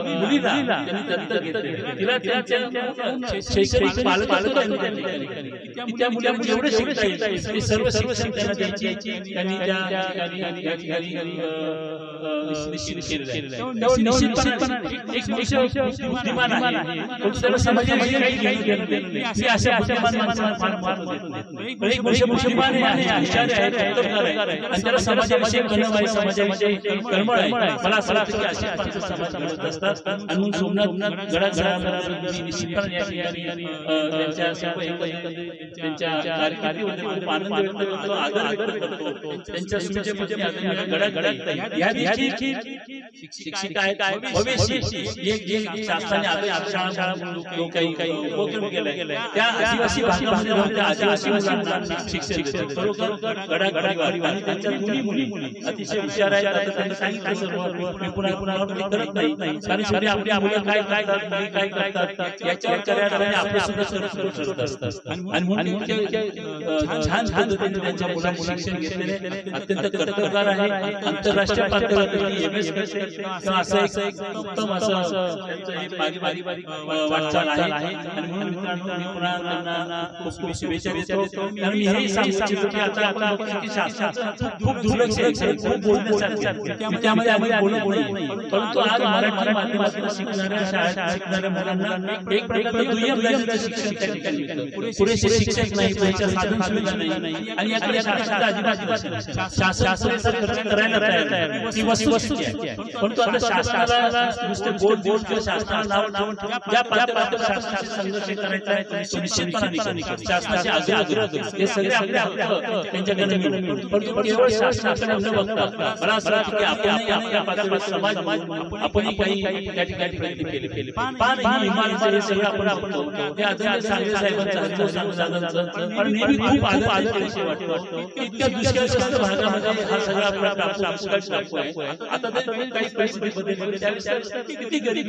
मुलीला त्यांनी दत्तक घेतले. तिला त्यांच्या शैक्षणिक पालक त्या मुलाला जेवढे शिकता येईल सर्व शिक्षण त्यांना द्यायची त्यांनी त्या ठिकाणी निश्चित केलेलं आहे. निश्चितपणे एक मनुष्य बुद्धिमान आहे, पण त्याला समाजामध्ये काही घेणं देणं नाही. मी अशा बुद्धिमान माणसाला एक मनुष्य बुद्धिमान आहे, हुशार आहे, उत्तमकार आहे आणि त्याला समाजाविषयी कळम आहे, समाजाविषयी कळमळ आहे. मला असं वाटतं की असे पाच समाज घडत असतात. आणि म्हणून सोमनाथ गडाबरोबर निश्चितपणे या ठिकाणी त्यांच्या कारकिर्दीमध्ये खूप आनंद व्यक्त करतो, आदर व्यक्त करतो. त्यांच्या सूचनेमध्ये गडात या देखील शिक्षिका आहेत. भविष्य शासनाने शाळा म्हणून काही उपक्रम केलाय. त्या आदिवासी भागामध्ये राहणाऱ्या आदिवासी मुलांना शिक्षण खरोखर गडात आणि त्यांच्या मुली अतिशय हुशार आहेत. आता त्यांनी सांगितलं सर्व मी पुन्हा करत नाही. कारण शेवटी आपल्या मुलं काय करतात याच्यावर करायला आपले सुद्धा करत असतात. आणि म्हणून छान पद्धतीने त्यांच्या मुलांना शिक्षण घेतलेले अत्यंत कर्तबगार आहे. आंतरराष्ट्रीय पातळीवर असं एक उत्तम असं पारिवारिक वाटचाल आहे. आणि म्हणून मित्रांनो मी पुन्हा त्यांना खूप शुभेच्छा देतो. कारण मी हे सांगू इच्छितो की आता शासनाचं खूप दुर्लक्ष आहे, खूप बोलण्यासारखं त्यामध्ये आम्ही बोलत नाही. परंतु आज मराठी माध्यमातून शिकणाऱ्या शाळेत शिकणाऱ्या मुलांना एक प्रकारचं दुय्यम दर्जाचं शिक्षण त्या ठिकाणी मिळतं. पुरेसे शिक्षक नाही, पुरेशा साधन सुविधा नाही आणि या शासनाचा अजिबात शासन खर्च करायला तयार नाही. ती वस्तू आहे. परंतु आता शासनाला नुसते बोल शासनाला नाव ज्या पातळीवर शासनाशी संघर्ष करायचा आहे निश्चितपणे शासनाचे आग्रह हे सगळे आपल्या त्यांच्याकडे मिळतील. परंतु केवळ शासनाकडे न बघता मला असं वाटतं की आपल्या पातळीवर समाज आपण काही त्या ठिकाणी प्रयत्न केले. पान हिमालय सगळं आपण हे आदरणीय सांगळे साहेबांचं पण नेहमी खूप आदर वाटतो. इतक्या दुष्काळग्रस्त भागामध्ये हा सगळा टाकू आहे. आता तर काही परिस्थिती बदलली त्यावेळेस किती गरीब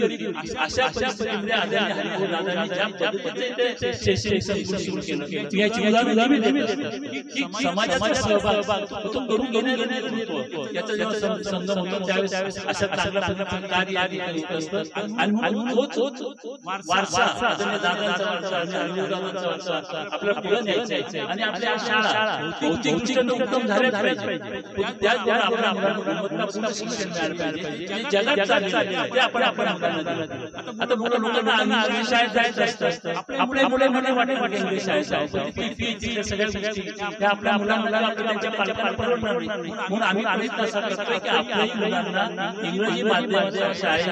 अशा परिस्थितीमध्ये आदरणीय हरिभाऊ दादांनी ज्या पद्धतीने शैक्षणिक संकुल सुरू केलं याची उदाहरण की समाजाचा सहभाग तो करून घेण्यात याचा जेव्हा संगम होतो त्यावेळेस अशा चांगल्या प्रकारचं कार्य होत असतं. आणि म्हणून तोच वारसा आदरणीय दादांचा वारसा हरिभाऊ दादांचा वारसा आपल्याला पुढे न्यायचा आहे. आणि आपल्या शाळा भौतिक दृष्ट्या उत्तम झाल्या पाहिजे. त्याचबरोबर आपल्या गुणवत्तापूर्ण शिक्षण मिळालं पाहिजे. जगात चाललेलं आहे ते आपण मुलांना दिलं. आता मुलांना इंग्लिश शाळेत जायचं असतं. आपल्या मुलांना वाटत इंग्लिश शाळेत जायचं सगळ्या गोष्टी त्या आपल्या मुलांना त्यांच्या पालकांना परवडणार नाही. म्हणून आम्ही तसं करतोय की आपल्याही मुलांना इंग्रजी माध्यमाच्या शाळेत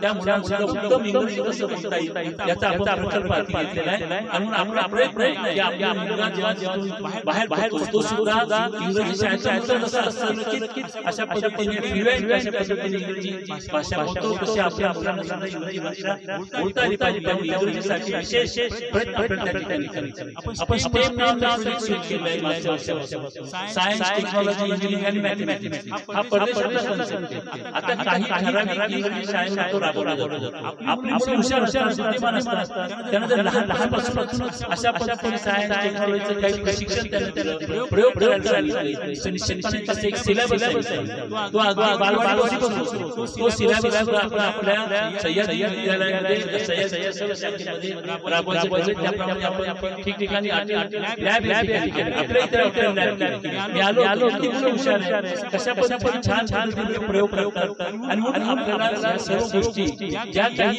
त्या मुलांना उत्तम इंग्रजी कसं बोलता येईल याचा आपण प्रकल्प हाती घेतलेला आहे. आणि म्हणून आपला प्रयत्न आहे की आपल्या मुलगा जेव्हा बाहेर पडतो सुद्धा इंग्रजी शाळेच्या कसं असतं अशा पद्धतीने पद्धतीने इंग्रजी भाषा बोलतो तसे आपल्या मुलांना सुद्धा इंग्रजी भाषा बोलता आली पाहिजे. इंग्रजीसाठी विशेष प्रयत्न आपण त्या ठिकाणी करायचे. आपण स्टेम नावाचं सुरू केलं आहे मागच्या वर्षापासून. सायन्स, टेक्नॉलॉजी, इंजिनिअरिंग आणि मॅथमॅटिक्स हा परदेशातला कन्सेप्ट आहे. आता काही ठराविक इंग्रजी शाळेत तो राबवला जातो. आपली मुलं हुशार बुद्धिमान असतात, त्यांना जर लहानपणापासूनच अशा पद्धतीने सायन्स टेक्नॉलॉजीचं काही प्रशिक्षण त्यांना प्रयोग करायला लागले. निश्चितपणे त्याचा एक सिलेबस आहे. तो बालवाडीपासून तो सिलेबस आपण आपल्या सह्याद्री विद्यालयामध्ये सह्याद्री शाखेमध्ये राबवायचे पाहिजे. त्याप्रमाणे आपण ठिकठिकाणी लॅब आपल्या इथे मी आलो किती मुलं हुशार आहे, कशा पद्धतीने छान प्रयोग करतात आणि म्हणून आपल्याला या सर्व गोष्टी ज्या काही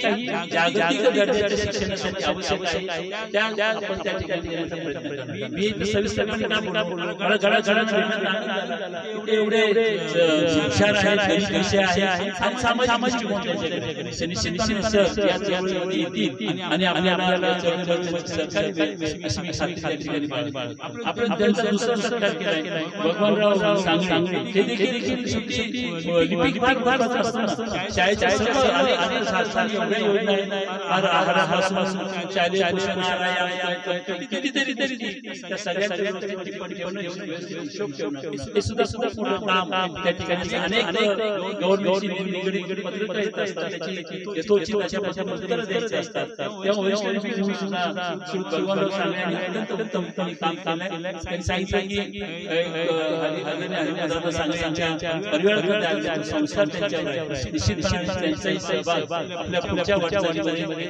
जागतिक दर्जाच्या शिक्षणासाठी आवश्यक आहे त्या आपण त्या ठिकाणी देण्याचा प्रयत्न करतो. मी सविस्तरपणे का बोललो, मला गडागडात एवढे हुशार आहेत, विषय आहे आणि सामाजिक निश्चितपणे आणि आपल्याला अशी मी खात्री आपण त्यांचा दुसरा सत्कार केलाय भगवानराव सांगळे. हे देखील लिपिक भाग असतात शाळेच्या एवढ्या योजना आहेत, शालेय त्या सगळ्या हे सुद्धा मोठं काम त्या ठिकाणी अनेक गव्हर्नमेंटशी निगडीत पत्रं येत असतात, त्याची यथोचित अशा उत्तरं द्यायची असतात. त्यामुळे भगवानराव सांगळे यांनी अत्यंत उत्तम काम केलंय. त्यांनी सांगितलं की सांगळे यांच्या परिवारात संस्कार त्यांच्यावर आहे. निश्चितपणे त्यांचाही सहभाग आपल्या पुढच्या वाटचालीमध्ये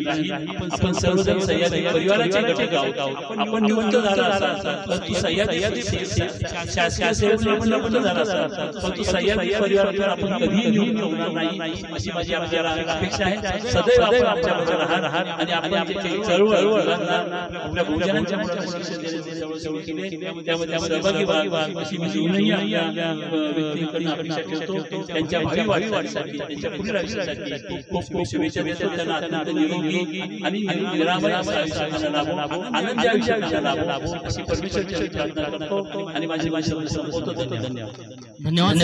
राहील. आपण सर्वजण सह्याद्री परिवाराचे घटक आहोत. आपण निवृत्त झाला असाल परंतु सह्याद्री शासकीय सेवेत झाला असाल परंतु सह्याद्री परिवारातून आपण कधीही निवृत्त होणार नाही अशी माझी आपल्याला अपेक्षा आहे. सदैव आमच्याबरोबर राहा आणि आपण चळवळ आपल्या भोजनांच्या चळवळ केली त्यामध्ये सहभागी व्हा अशी मी जुनही आपल्या व्यक्तींकडून अपेक्षा ठेवतो. त्यांच्या भावी वाढीसाठी त्यांच्या पुढील आयुष्यासाठी खूप शुभेच्छा देतो. त्यांना अत्यंत निरोगी आणि निरामय आयुष्य लाभो, आनंदी आयुष्य लाभो अशी परमेश्वराची प्रार्थना करतो आणि माझी भाषा संपवतो. धन्यवाद. धन्यवाद.